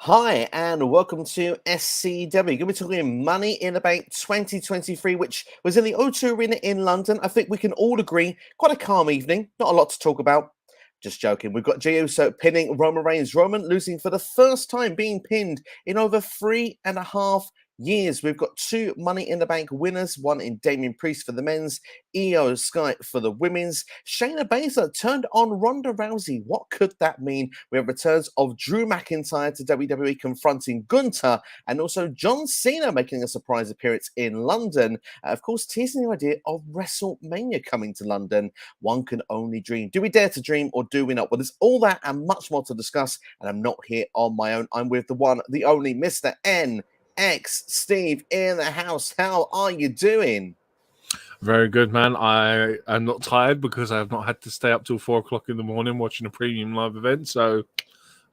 Hi, and welcome to SCW. Going to be talking Money in the Bank 2023, which was in the O2 Arena in London. I think we can all agree, quite a calm evening. Not a lot to talk about. Just joking. We've got Jey Uso pinning Roman Reigns. Roman losing for the first time, being pinned in over 3.5 years. We've got two Money in the Bank winners, one in Damian Priest for the men's, Io Sky for the women's. Shayna Baszler turned on Ronda Rousey. What could that mean? We have returns of Drew McIntyre to WWE confronting Gunther, and also John Cena making a surprise appearance in London. Of course, teasing the idea of WrestleMania coming to London. One can only dream. Do we dare to dream or do we not? Well, there's all that and much more to discuss, and I'm not here on my own. I'm with the one, the only Mr. NXSteve in the house. How are you doing? Very good, man. I am not tired because I have not had to stay up till 4 o'clock in the morning watching a premium live event, so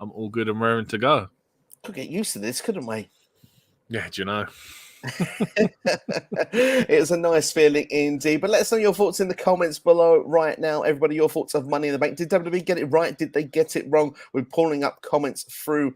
I'm all good and raring to go. Could get used to this, couldn't we? Yeah, do you know? It's a nice feeling indeed. But let us know your thoughts in the comments below right now. Everybody, your thoughts of Money in the Bank. Did WWE get it right? Did they get it wrong? We're pulling up comments throughout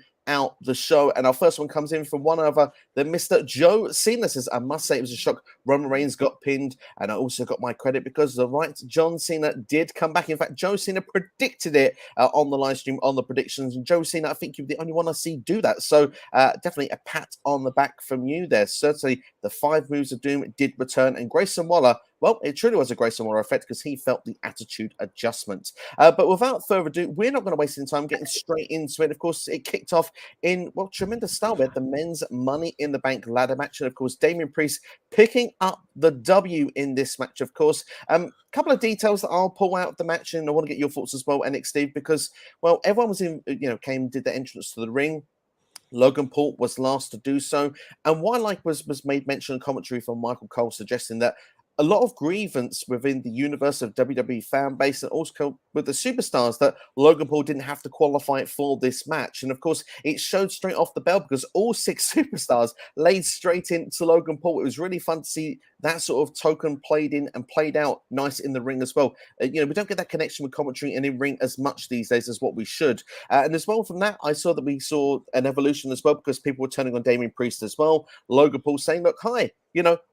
the show. And our first one comes in from one other than Mr. Joe Cena. Says, I must say it was a shock. Roman Reigns got pinned. And I also got my credit because the right John Cena did come back. In fact, Joe Cena predicted it on the live stream, on the predictions. And Joe Cena, I think you're the only one I see do that. So definitely a pat on the back from you there. Certainly the 5 moves of doom did return. And Grayson Waller, well, it truly was a Grayson Waller effect because he felt the attitude adjustment. But without further ado, we're not going to waste any time getting straight into it. Of course, it kicked off in, well, tremendous style. We had the men's Money in the Bank ladder match. And of course, Damian Priest picking up the W in this match, of course. Couple of details that I'll pull out the match, and I want to get your thoughts as well, NXSteve, because, well, everyone was in, did the entrance to the ring. Logan Paul was last to do so. And what I like was made mention in commentary from Michael Cole suggesting that a lot of grievance within the universe of WWE fan base and also with the superstars that Logan Paul didn't have to qualify for this match. And of course, it showed straight off the bell because all 6 superstars laid straight into Logan Paul. It was really fun to see that sort of token played in and played out nice in the ring as well. We don't get that connection with commentary and in ring as much these days as what we should. And as well from that, I saw that we saw an evolution as well because people were turning on Damian Priest as well. Logan Paul saying, look, hi,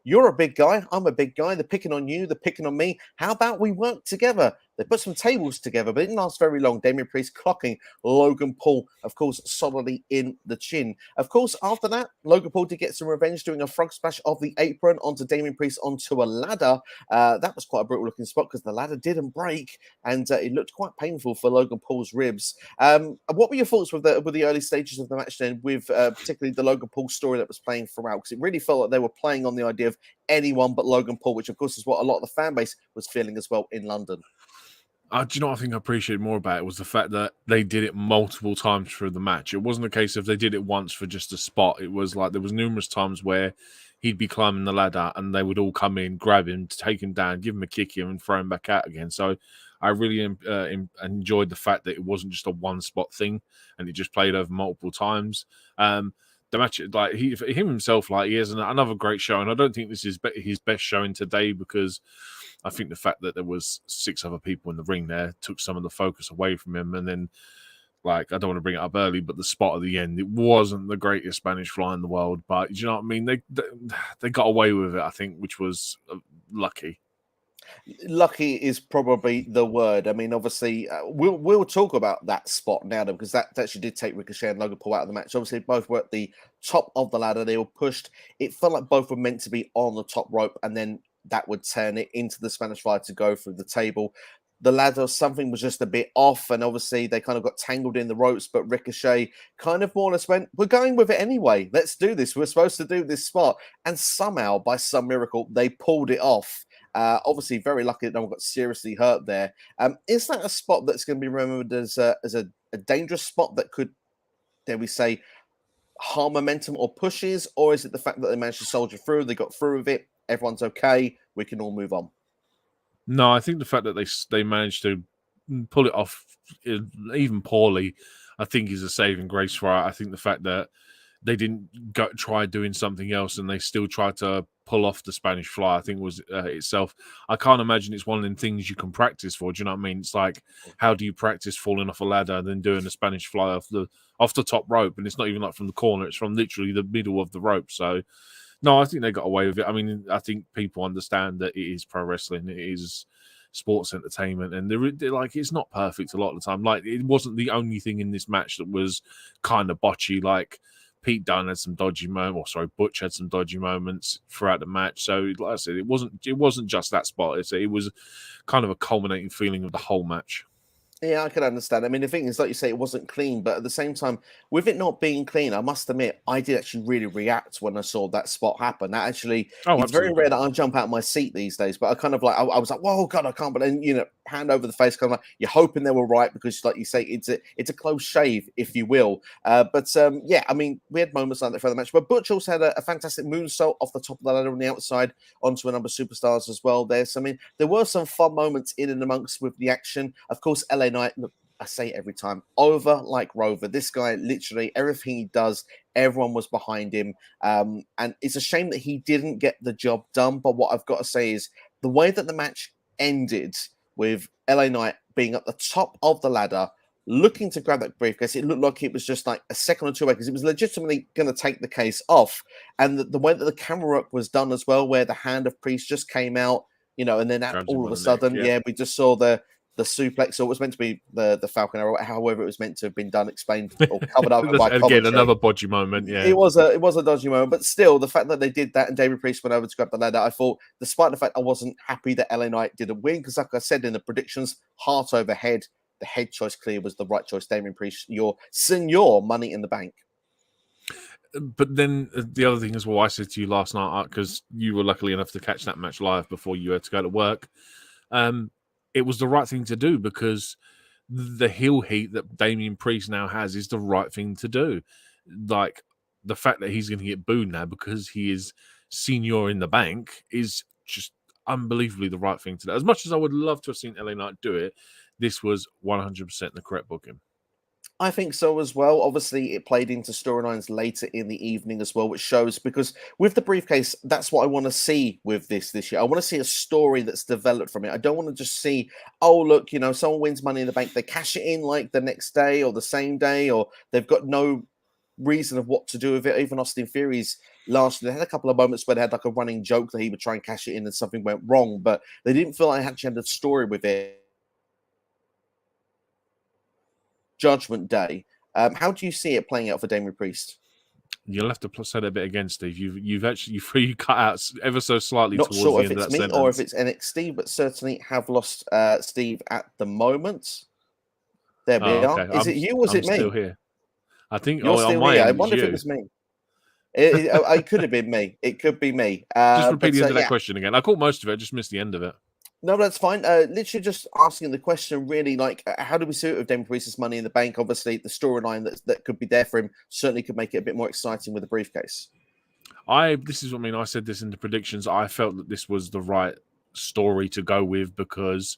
you're a big guy. I'm a big guy. They're picking on you. They're picking on me. How about we work together? They put some tables together, but it didn't last very long. Damian Priest clocking Logan Paul, of course, solidly in the chin. Of course, after that, Logan Paul did get some revenge doing a frog splash of the apron onto Damian Priest onto a ladder. That was quite a brutal looking spot because the ladder didn't break and it looked quite painful for Logan Paul's ribs. What were your thoughts with the early stages of the match then, with particularly the Logan Paul story that was playing throughout? Because it really felt like they were playing on the idea of anyone but Logan Paul, which of course is what a lot of the fan base was feeling as well in London. Do you know what I think I appreciate more about it was the fact that they did it multiple times through the match. It wasn't a case of they did it once for just a spot. It was like there was numerous times where he'd be climbing the ladder and they would all come in, grab him, take him down, give him a kick and throw him back out again. So I really enjoyed the fact that it wasn't just a one-spot thing and it just played over multiple times. The match, like him himself, like he has another great show, and I don't think this is his best showing today because I think the fact that there was 6 other people in the ring there took some of the focus away from him. And then, like, I don't want to bring it up early, but the spot at the end, it wasn't the greatest Spanish fly in the world, but you know what I mean? They got away with it, I think, which was lucky. Lucky is probably the word. I mean, obviously, we'll talk about that spot now, though, because that actually did take Ricochet and Logan Paul out of the match. Obviously, both were at the top of the ladder. They were pushed. It felt like both were meant to be on the top rope, and then that would turn it into the Spanish Fly to go through the table. The ladder, something was just a bit off, and obviously they kind of got tangled in the ropes, but Ricochet kind of more or less went, we're going with it anyway. Let's do this. We're supposed to do this spot. And somehow, by some miracle, they pulled it off. Obviously, very lucky that no one got seriously hurt there. Is that a spot that's going to be remembered as a dangerous spot that could, dare we say, harm momentum or pushes? Or is it the fact that they managed to soldier through, they got through with it, everyone's okay, we can all move on? No, I think the fact that they managed to pull it off, even poorly, I think is a saving grace for it. I think the fact that they didn't try doing something else, and they still tried to pull off the Spanish Fly. I think was itself. I can't imagine it's one of the things you can practice for. Do you know what I mean? It's like, how do you practice falling off a ladder and then doing the Spanish Fly off the top rope? And it's not even like from the corner; it's from literally the middle of the rope. So, no, I think they got away with it. I mean, I think people understand that it is pro wrestling. It is sports entertainment, and they're like, it's not perfect a lot of the time. Like, it wasn't the only thing in this match that was kind of botchy. Like, Pete Dunne had some dodgy moments, Butch had some dodgy moments throughout the match. So, like I said, it wasn't just that spot. It was kind of a culminating feeling of the whole match. Yeah, I can understand. I mean, the thing is, like you say, it wasn't clean, but at the same time, with it not being clean, I must admit, I did actually really react when I saw that spot happen. That actually, it's very rare that I jump out of my seat these days, but I kind of like, I was like, whoa, God, I can't, but then, hand over the face, kind of like, you're hoping they were right because, like you say, it's a close shave, if you will. Yeah, I mean, we had moments like that for the match, but Butch also had a fantastic moonsault off the top of the ladder on the outside onto a number of superstars as well there. So, I mean, there were some fun moments in and amongst with the action. Of course, LA Knight, look, I say it every time, over like Rover. This guy, literally, everything he does, everyone was behind him. And it's a shame that he didn't get the job done. But what I've got to say is the way that the match ended with LA Knight being at the top of the ladder, looking to grab that briefcase, it looked like it was just like a second or two away because it was legitimately going to take the case off. And the way that the camera work was done as well, where the hand of Priest just came out, and then all of a sudden, we just saw the suplex, or it was meant to be the Falcon Arrow, however it was meant to have been done, explained or covered up by commentary. Again, another dodgy moment. Yeah, it was a dodgy moment, but still, the fact that they did that and David Priest went over to grab the ladder, I thought, despite the fact I wasn't happy that LA Knight didn't win, because like I said in the predictions, heart over head, the head choice clear was the right choice. Damian Priest, your senior Money in the Bank. But then the other thing is, well, I said to you last night, because you were lucky enough to catch that match live before you had to go to work. It was the right thing to do because the heel heat that Damian Priest now has is the right thing to do. Like, the fact that he's going to get booed now because he is senior in the bank is just unbelievably the right thing to do. As much as I would love to have seen LA Knight do it, this was 100% the correct booking. I think so as well. Obviously, it played into storylines later in the evening as well, which shows, because with the briefcase, that's what I want to see with this year. I want to see a story that's developed from it. I don't want to just see, oh, look, someone wins Money in the Bank, they cash it in like the next day or the same day, or they've got no reason of what to do with it. Even Austin Theory's last, they had a couple of moments where they had like a running joke that he would try and cash it in and something went wrong, but they didn't feel like they actually had a story with it. Judgment Day. How do you see it playing out for Damian Priest? You'll have to say that a bit again, Steve. You cut out ever so slightly. Not towards sure the if end it's of me that or if sentence. it's NXSteve, but certainly have lost Steve at the moment. There we are. Okay. Is it you or is it me? Still here. I think you're still on my here. end, I wonder if it was me. It could have been me. It could be me. Just repeat the end of that question again. I caught most of it. I just missed the end of it. No, that's fine. Literally just asking the question, really, like, how do we see it with Damian Priest's Money in the Bank? Obviously, the storyline that could be there for him certainly could make it a bit more exciting with the briefcase. This is what I mean. I said this in the predictions. I felt that this was the right story to go with because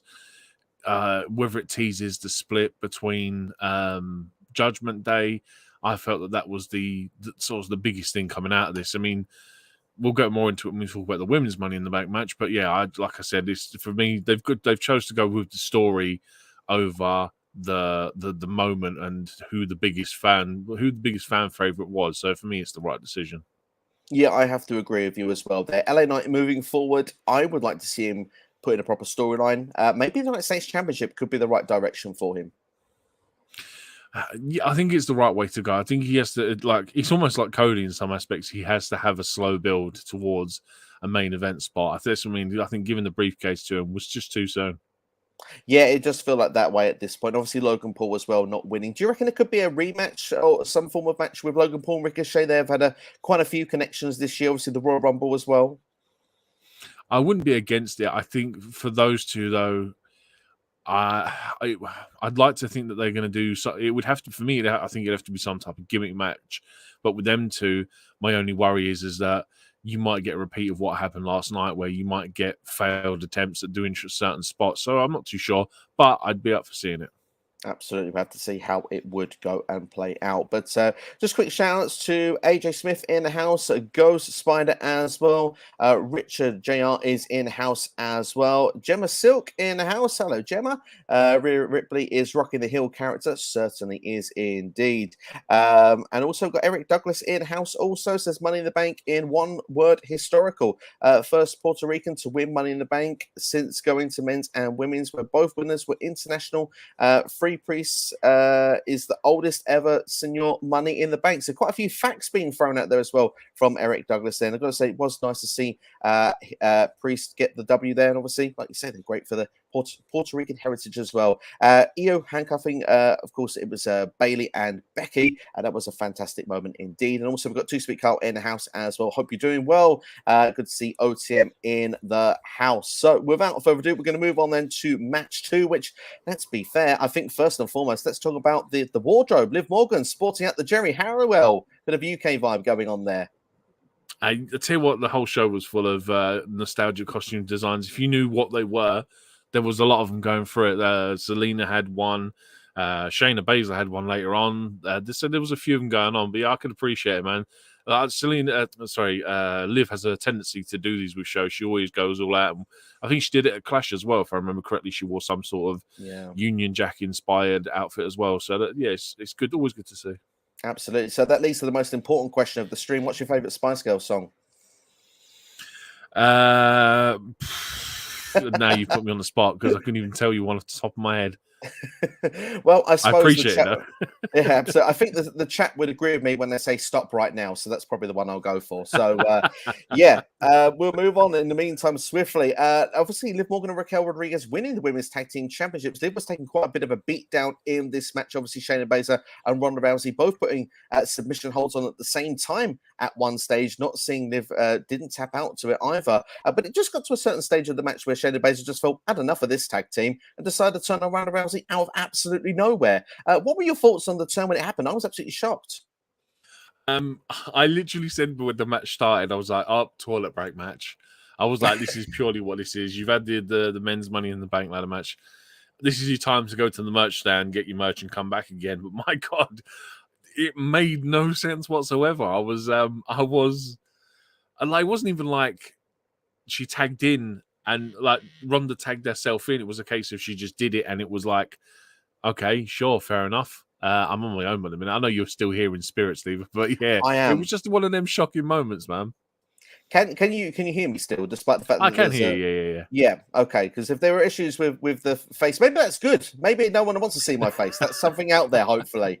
whether it teases the split between Judgment Day, I felt that was the sort of the biggest thing coming out of this. I mean, we'll get more into it when we talk about the women's Money in the Bank match. But yeah, like I said, this for me, they've chose to go with the story over the moment and who the biggest fan favorite was. So for me, it's the right decision. Yeah, I have to agree with you as well there. LA Knight moving forward, I would like to see him put in a proper storyline. Maybe the NXSteve Championship could be the right direction for him. Yeah, I think it's the right way to go. I think he has to, it's almost like Cody in some aspects. He has to have a slow build towards a main event spot. I think giving the briefcase to him was just too soon. Yeah, it does feel like that way at this point. Obviously, Logan Paul as well not winning. Do you reckon it could be a rematch or some form of match with Logan Paul and Ricochet? They've had quite a few connections this year. Obviously, the Royal Rumble as well. I wouldn't be against it. I think for those two, though, I'd like to think that they're going to do so. It would have to, for me, I think it'd have to be some type of gimmick match. But with them two, my only worry is that you might get a repeat of what happened last night, where you might get failed attempts at doing certain spots. So I'm not too sure, but I'd be up for seeing it. Absolutely, we have to see how it would go and play out. But just quick shout outs to AJ Smith in the house, Ghost Spider as well. Richard JR is in the house as well. Gemma Silk in the house. Hello, Gemma. Rhea Ripley is rocking the heel character. Certainly is indeed. And also got Eric Douglas in the house. Also says Money in the Bank in one word historical. First Puerto Rican to win Money in the Bank since going to men's and women's, where both winners were international. Free Priest is the oldest ever senior Money in the Bank. So quite a few facts being thrown out there as well from Eric Douglas there. And I've got to say, it was nice to see Priest get the W there. And obviously, like you said, they're great for the Puerto Rican heritage as well. Io handcuffing, of course, it was Bailey and Becky. And that was a fantastic moment indeed. And also, we've got Two Sweet Carl in the house as well. Hope you're doing well. Good to see OTM in the house. So without further ado, we're going to move on then to match 2, which, let's be fair, I think first and foremost, let's talk about the wardrobe. Liv Morgan sporting out the Jerry Harrowell. Bit of UK vibe going on there. I tell you what, the whole show was full of nostalgic costume designs. If you knew what they were, there was a lot of them going through it. Selena had one. Shayna Baszler had one later on. So there was a few of them going on, but yeah, I could appreciate it, man. Liv has a tendency to do these with shows. She always goes all out. I think she did it at Clash as well, if I remember correctly. She wore some sort of Union Jack inspired outfit as well. So it's good, always good to see. Absolutely. So that leads to the most important question of the stream. What's your favorite Spice Girls song? Now you put me on the spot because I couldn't even tell you one off the top of my head. Well, I suppose I appreciate it. Yeah, so I think the chat would agree with me when they say stop right now. So that's probably the one I'll go for. So we'll move on in the meantime swiftly. Obviously, Liv Morgan and Raquel Rodriguez winning the Women's Tag Team Championships. Liv was taking quite a bit of a beat down in this match. Obviously, Shayna Baszler and Ronda Rousey both putting submission holds on at the same time at one stage. Not seeing Liv didn't tap out to it either. But it just got to a certain stage of the match where Shayna Baszler just felt had enough of this tag team and decided to turn around Ronda Rousey out of absolutely nowhere. What were your thoughts on the turn when it happened? I was absolutely shocked. I literally said when the match started, I was like, toilet break match. I was like, this is purely what this is. You've had the men's Money in the Bank ladder match. This is your time to go to the merch stand, get your merch, and come back again. But my God, it made no sense whatsoever. It wasn't even like she tagged in and like Ronda tagged herself in. It was a case of she just did it, and it was like, okay, sure, fair enough. I'm on my own at the minute. I know you're still here in spirit, Steve, but yeah, I am. It was just one of them shocking moments, man. Can you hear me still, despite the fact that I can hear you? Yeah, okay. Because if there were issues with the face, maybe that's good. Maybe no one wants to see my face. That's something out there. Hopefully,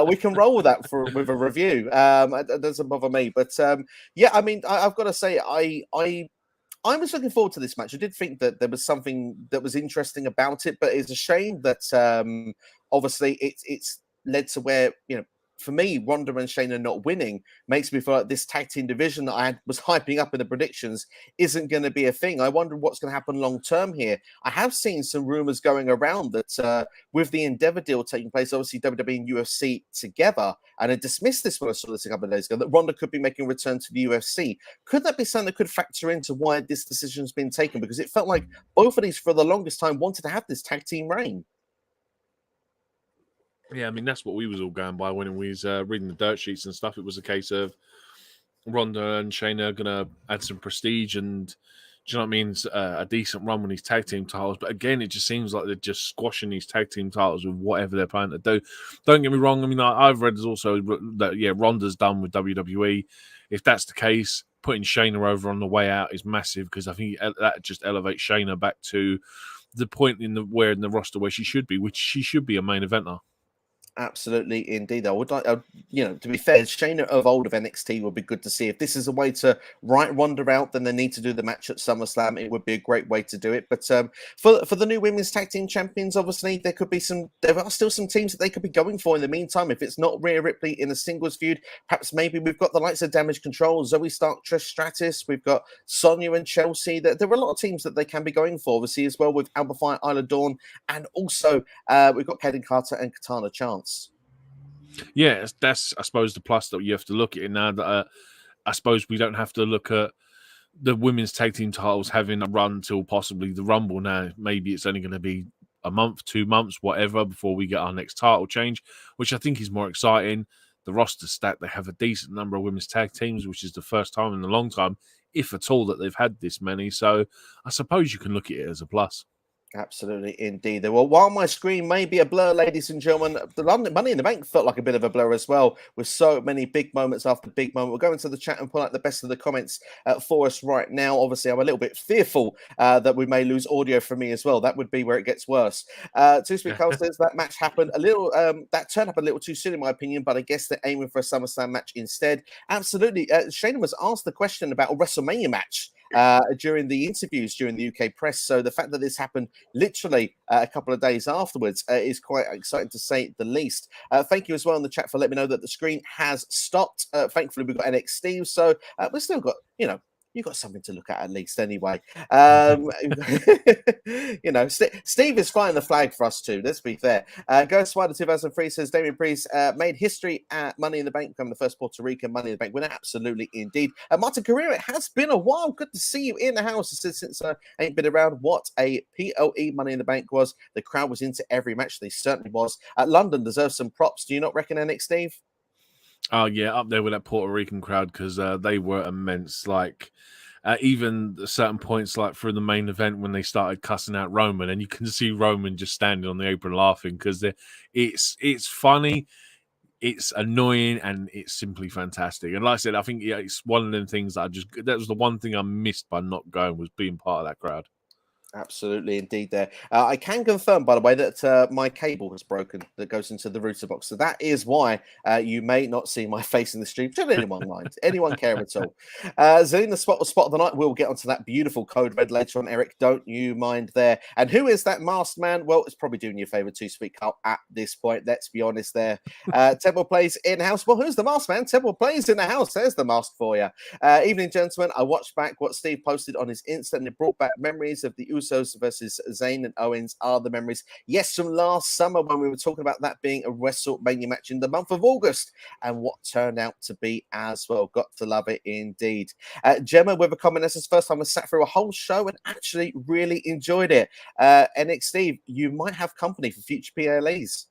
we can roll with that with a review. It doesn't bother me. But yeah, I mean, I've got to say, I was looking forward to this match. I did think that there was something that was interesting about it, but it's a shame that obviously it's led to where, for me, Ronda and Shayna not winning makes me feel like this tag team division that I was hyping up in the predictions isn't going to be a thing. I wonder what's going to happen long term here. I have seen some rumors going around that with the Endeavor deal taking place, obviously WWE and UFC together, and I dismissed this when I saw this a couple of days ago, that Ronda could be making a return to the UFC. Could that be something that could factor into why this decision's been taken? Because it felt like both of these, for the longest time, wanted to have this tag team reign. Yeah, I mean, that's what we was all going by when we was reading the dirt sheets and stuff. It was a case of Ronda and Shayna are going to add some prestige and, do you know what I mean, a decent run with these tag team titles. But again, it just seems like they're just squashing these tag team titles with whatever they're planning to do. Don't get me wrong. I mean, I've read also that, Ronda's done with WWE. If that's the case, putting Shayna over on the way out is massive because I think that just elevates Shayna back to the point in the roster where she should be, which she should be a main eventer. Absolutely, indeed. I would like, to be fair, Shayna of old of NXT would be good to see. If this is a way to write Ronda out, then they need to do the match at SummerSlam. It would be a great way to do it. But for the new women's tag team champions, obviously there are still some teams that they could be going for in the meantime. If it's not Rhea Ripley in a singles feud, perhaps maybe we've got the likes of Damage Control, Zoe Stark, Trish Stratus. We've got Sonya and Chelsea. There are a lot of teams that they can be going for, obviously, as well with Alba Fyre, Isla Dawn, and also we've got Kaden Carter and Katana Chance. Yeah, that's I suppose the plus that you have to look at it now. That I suppose we don't have to look at the women's tag team titles having a run till possibly the Rumble now. Maybe it's only going to be a month, 2 months, whatever, before we get our next title change, which I think is more exciting. The roster's stacked. They have a decent number of women's tag teams, which is the first time in a long time, if at all, that they've had this many. So I suppose you can look at it as a plus. Absolutely, indeed. Well, while my screen may be a blur, ladies and gentlemen, the London Money in the Bank felt like a bit of a blur as well, with so many big moments after big moment. We'll go into the chat and pull out the best of the comments for us right now. Obviously, I'm a little bit fearful that we may lose audio from me as well. That would be where it gets worse. Two Sweet Carl says that match happened a little, that turned up a little too soon, in my opinion, but I guess they're aiming for a SummerSlam match instead. Absolutely. Shayna was asked the question about a WrestleMania match during the interviews during the UK press. So the fact that this happened literally a couple of days afterwards is quite exciting to say the least. Thank you as well in the chat for letting me know that the screen has stopped. Thankfully, we've got NXSteve, so we've still got, you've got something to look at least anyway. Steve is flying the flag for us too, let's be fair. Ghost Spider 2003 says Damian Priest made history at Money in the Bank, becoming the first Puerto Rican Money in the Bank winner. Absolutely, indeed. Martin Carrera, it has been a while. Good to see you in the house. He says, since I ain't been around, what a PLE Money in the Bank was. The crowd was into every match. They certainly was. London deserves some props. Do you not reckon, NXSteve? Oh, yeah, up there with that Puerto Rican crowd, because they were immense. Like, even at certain points, like through the main event, when they started cussing out Roman, and you can see Roman just standing on the apron laughing, because it's funny, it's annoying, and it's simply fantastic. And like I said, I think it's one of them things that that was the one thing I missed by not going, was being part of that crowd. Absolutely, indeed. There, I can confirm, by the way, that my cable has broken that goes into the router box. So that is why you may not see my face in the stream. Should anyone mind? Anyone care at all? Zelina spot of the night. We'll get onto that beautiful code red later on, Eric. Don't you mind there? And who is that masked man? Well, it's probably doing you a favor to speak out at this point. Let's be honest. There, Temple plays in house. Well, who's the masked man? Temple plays in the house. There's the mask for you. Evening, gentlemen. I watched back what Steve posted on his Insta, and it brought back memories of the Usos versus Zayn and Owens. Are the memories? Yes, from last summer when we were talking about that being a WrestleMania match in the month of August, and what turned out to be as well. Got to love it indeed. Gemma with a comment. This is the first time I sat through a whole show and actually really enjoyed it. NXSteve, you might have company for future PLEs.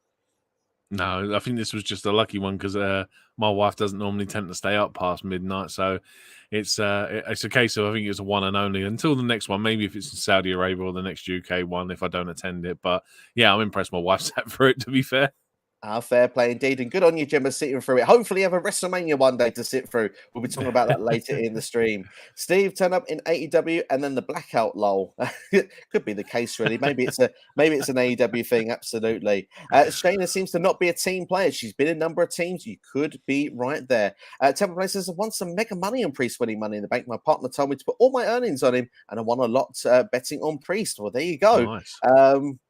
No, I think this was just a lucky one, because my wife doesn't normally tend to stay up past midnight, so it's a case of, I think it's a one and only until the next one. Maybe if it's in Saudi Arabia or the next UK one, if I don't attend it. But yeah, I'm impressed my wife sat for it, to be fair. Fair play indeed, and good on you, Gemma, sitting through it. Hopefully you have a WrestleMania one day to sit through. We'll be talking about that later in the stream. Steve turned up in AEW and then the blackout lull. Could be the case, really. Maybe it's an AEW thing. Absolutely. Shayna seems to not be a team player. She's been in a number of teams. You could be right there. Temple Place says, I won some mega money on Priest winning Money in the Bank. My partner told me to put all my earnings on him, and I won a lot betting on Priest. Well, there you go. Nice.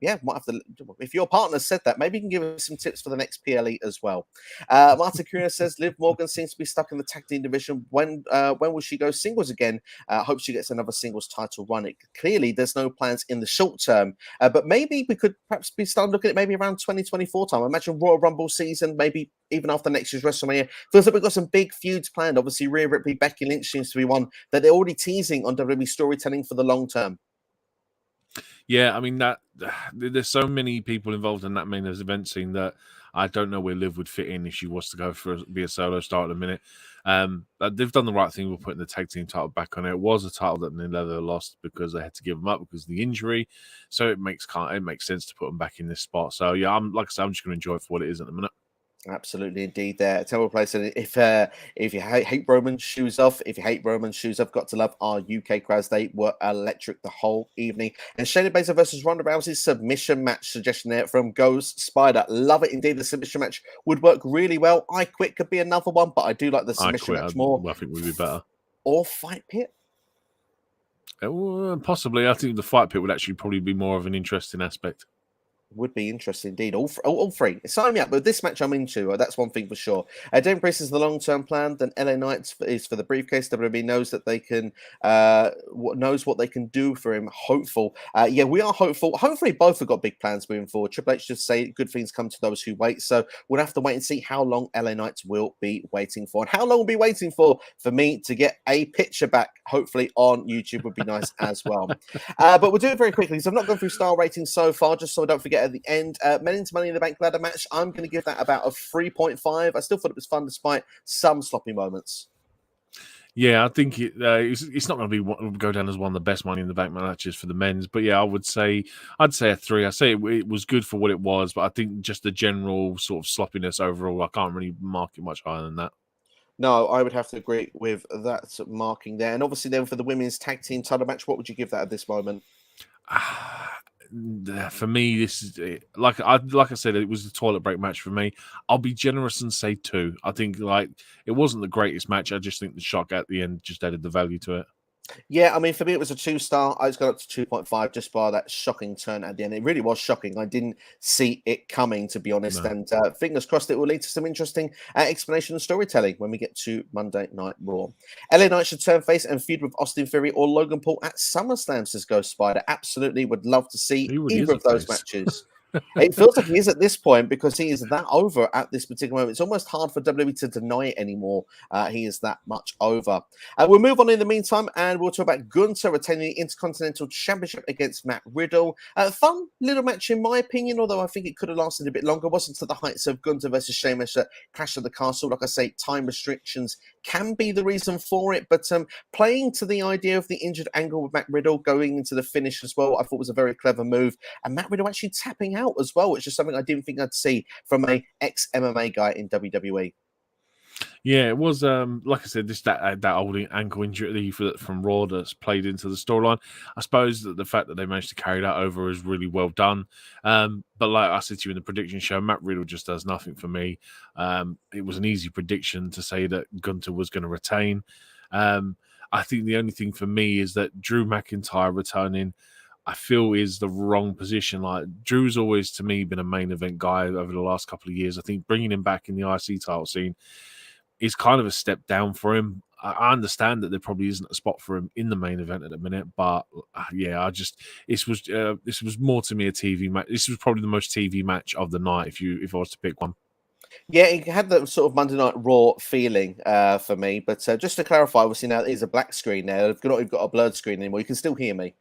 Yeah, might have to. If your partner said that, maybe you can give us some tips for the next PLE as well. Marta Curia says Liv Morgan seems to be stuck in the tag team division. When will she go singles again? Hope she gets another singles title run. Clearly, there's no plans in the short term, but maybe we could perhaps be starting looking at maybe around 2024 time. I imagine Royal Rumble season, maybe even after next year's WrestleMania. Feels like we've got some big feuds planned. Obviously, Rhea Ripley, Becky Lynch seems to be one that they're already teasing on WWE storytelling for the long term. Yeah, I mean, that there's so many people involved in that main event scene that I don't know where Liv would fit in if she was to go be a solo star at the minute. They've done the right thing with putting the tag team title back on it. It was a title that Leather lost because they had to give them up because of the injury. So it makes sense to put them back in this spot. So yeah, I'm just going to enjoy it for what it is at the minute. Absolutely, indeed. There, Temple Place. If you hate Roman, shoes off. If you hate Roman, shoes off. Got to love our UK crowds. They were electric the whole evening. And Shayna Baszler versus Ronda Rousey submission match suggestion there from Ghost Spider. Love it indeed. The submission match would work really well. I Quit could be another one, but I do like the submission match more. I think would be better. Or Fight Pit. Possibly. I think the Fight Pit would actually probably be more of an interesting aspect. Would be interesting indeed. All three. Sign me up. But this match I'm into. That's one thing for sure. Damian Priest is the long-term plan. Then LA Knight is for the briefcase. WWE knows that they can, knows what they can do for him. Hopeful. Yeah, we are hopeful. Hopefully, both have got big plans moving forward. Triple H just say good things come to those who wait. So we'll have to wait and see how long LA Knight will be waiting for, and how long we'll be waiting for me to get a picture back. Hopefully on YouTube would be nice as well. But we'll do it very quickly because I've not gone through star ratings so far, just so I don't forget at the end. Men's Money in the Bank ladder match, I'm going to give that about a 3.5. I still thought it was fun despite some sloppy moments. Yeah, I think it's not going to go down as one of the best Money in the Bank matches for the men's. But yeah, I'd say a 3. I'd say it was good for what it was, but I think just the general sort of sloppiness overall, I can't really mark it much higher than that. No, I would have to agree with that marking there. And obviously then for the women's tag team title match, what would you give that at this moment? For me, this is like I said, it was the toilet break match for me. I'll be generous and say 2. I think it wasn't the greatest match. I just think the shock at the end just added the value to it. Yeah, I mean, for me, it was a 2-star. I just got up to 2.5 just by that shocking turn at the end. It really was shocking. I didn't see it coming, to be honest. No. And fingers crossed it will lead to some interesting explanation and storytelling when we get to Monday Night Raw. LA Knight should turn face and feud with Austin Theory or Logan Paul at SummerSlam, says Ghost Spider. Absolutely would love to see either of those matches. It feels like he is at this point because he is that over at this particular moment. It's almost hard for WWE to deny it anymore. He is that much over. We'll move on in the meantime and we'll talk about Gunther retaining the Intercontinental Championship against Matt Riddle. Fun little match in my opinion, although I think it could have lasted a bit longer. Wasn't to the heights of Gunther versus Sheamus at Clash of the Castle. Like I say, time restrictions can be the reason for it, but playing to the idea of the injured angle with Matt Riddle going into the finish as well, I thought was a very clever move. And Matt Riddle actually tapping out as well, which is something I didn't think I'd see from a ex-MMA guy in WWE. Yeah, it was like I said, that old ankle injury from Raw that's played into the storyline. I suppose that the fact that they managed to carry that over is really well done. But like I said to you in the prediction show, Matt Riddle just does nothing for me. It was an easy prediction to say that Gunther was going to retain. I think the only thing for me is that Drew McIntyre returning, I feel is the wrong position. Like Drew's always to me been a main event guy over the last couple of years. I think bringing him back in the IC title scene is kind of a step down for him. I understand that there probably isn't a spot for him in the main event at the minute, but yeah, this was more to me a TV match. This was probably the most TV match of the night if I was to pick one. Yeah, it had that sort of Monday Night Raw feeling for me. But just to clarify, obviously now there's a black screen now. I've not even got a blurred screen anymore. You can still hear me.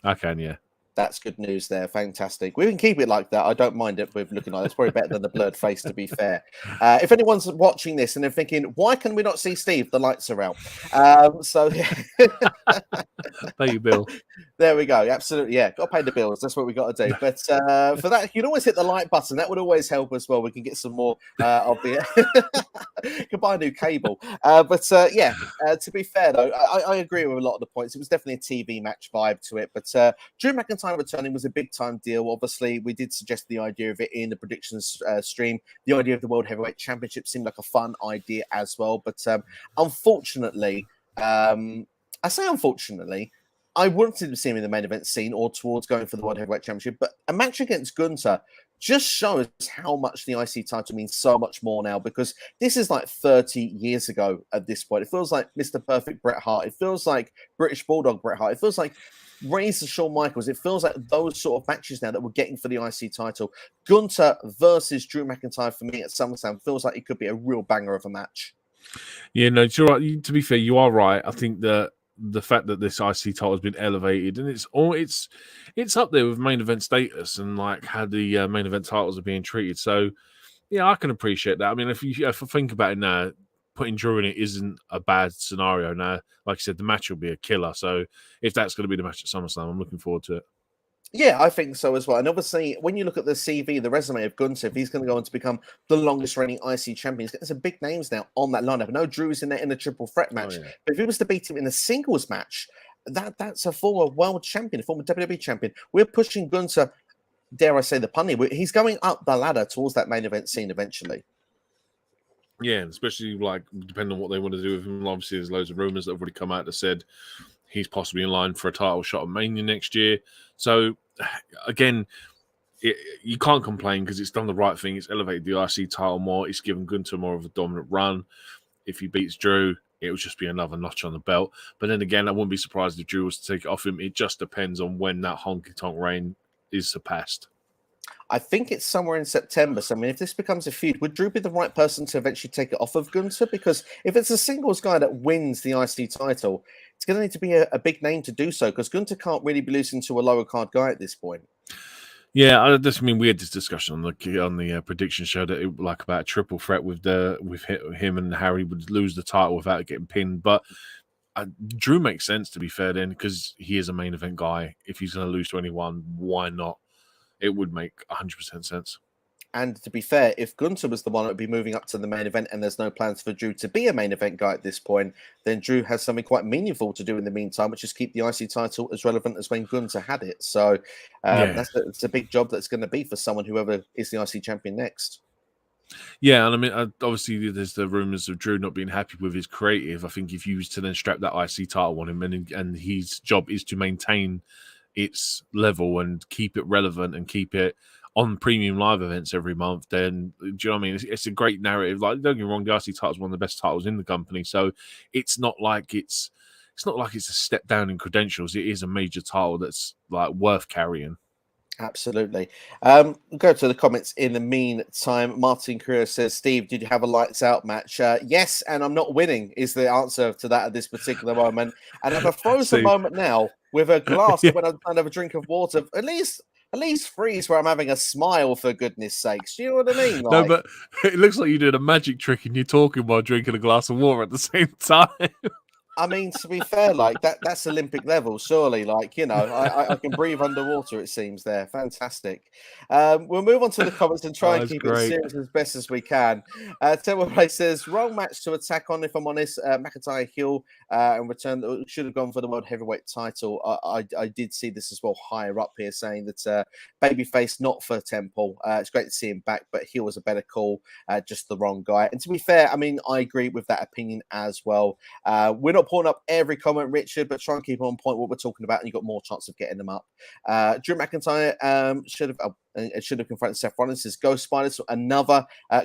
I can, yeah. That's good news there. Fantastic. We can keep it like that. I don't mind it with looking like that. It's probably better than the blurred face, to be fair. If anyone's watching this and they're thinking, why can we not see Steve? The lights are out. So, yeah. Pay your bill. There we go. Absolutely. Yeah. Got to pay the bills. That's what we got to do. But for that, you can always hit the like button. That would always help as well. We can get some more of the. You can buy a new cable. Yeah, to be fair, though, I agree with a lot of the points. It was definitely a TV match vibe to it. But Drew McIntyre returning was a big time deal. Obviously, we did suggest the idea of it in the predictions stream. The idea of the World Heavyweight Championship seemed like a fun idea as well. But unfortunately, I say unfortunately, I wanted to see him in the main event scene or towards going for the World Heavyweight Championship, but a match against Gunther just shows how much the IC title means so much more now, because this is like 30 years ago at this point. It feels like Mr. Perfect Bret Hart. It feels like British Bulldog Bret Hart. It feels like Razor Shawn Michaels. It feels like those sort of matches now that we're getting for the IC title. Gunther versus Drew McIntyre for me at SummerSlam feels like it could be a real banger of a match. Yeah, no, you're right. To be fair, you are right. I think that the fact that this IC title has been elevated and it's up there with main event status and like how the main event titles are being treated. So yeah, I can appreciate that. I mean, if I think about it now, putting Drew in it isn't a bad scenario. Now, like I said, the match will be a killer. So if that's going to be the match at SummerSlam, I'm looking forward to it. Yeah, I think so as well. And obviously, when you look at the CV, the resume of Gunther, if he's going to go on to become the longest reigning IC champion, he's getting some big names now on that lineup. I know Drew's in there in the triple threat match, but if he was to beat him in a singles match, that's a former world champion, a former WWE champion. We're pushing Gunther, dare I say the punny, he's going up the ladder towards that main event scene eventually. Yeah, especially like depending on what they want to do with him. Obviously, there's loads of rumors that have already come out that said he's possibly in line for a title shot at Mania next year. So again, you can't complain because it's done the right thing. It's elevated the IC title more. It's given Gunther more of a dominant run. If he beats Drew, it would just be another notch on the belt. But then again, I wouldn't be surprised if Drew was to take it off him. It just depends on when that honky-tonk reign is surpassed. I think it's somewhere in September. So, I mean, if this becomes a feud, would Drew be the right person to eventually take it off of Gunther? Because if it's a singles guy that wins the IC title, it's going to need to be a big name to do so, because Gunther can't really be losing to a lower card guy at this point. Yeah, we had this discussion on the prediction show that it like about a triple threat with him and Harry would lose the title without getting pinned. But Drew makes sense, to be fair, then, because he is a main event guy. If he's going to lose to anyone, why not? It would make 100% sense. And to be fair, if Gunther was the one that would be moving up to the main event and there's no plans for Drew to be a main event guy at this point, then Drew has something quite meaningful to do in the meantime, which is keep the IC title as relevant as when Gunther had it. So that's a big job that's going to be for someone, whoever is the IC champion next. Yeah, and I mean, obviously, there's the rumors of Drew not being happy with his creative. I think if you was to then strap that IC title on him, and his job is to maintain its level and keep it relevant and keep it on premium live events every month, then do you know what I mean? It's a great narrative. Like, don't get me wrong, the IC title is one of the best titles in the company, so it's not like it's a step down in credentials. It is a major title that's like worth carrying. Absolutely. Go to the comments in the meantime. Martin Carrera says, Steve, did you have a lights out match? Yes, and I'm not winning is the answer to that at this particular moment. And I'm a frozen moment now with a glass when I'm trying to have a drink of water. At least freeze where I'm having a smile, for goodness sakes. Do you know what I mean? Like, no, but it looks like you did a magic trick and you're talking while drinking a glass of water at the same time. I mean, to be fair, like that's Olympic level, surely. Like, you know, I can breathe underwater, it seems there. Fantastic. We'll move on to the comments and try and keep it serious as best as we can. Temple Ray says, wrong match to attack on, if I'm honest. McIntyre heel and return should have gone for the World Heavyweight title. I did see this as well higher up here, saying that babyface not for Temple. It's great to see him back, but heel was a better call, just the wrong guy. And to be fair, I mean, I agree with that opinion as well. We're not pulling up every comment, Richard, but try and keep on point what we're talking about, and you've got more chance of getting them up. Drew McIntyre should have confronted Seth Rollins. Says Ghost Spiders, another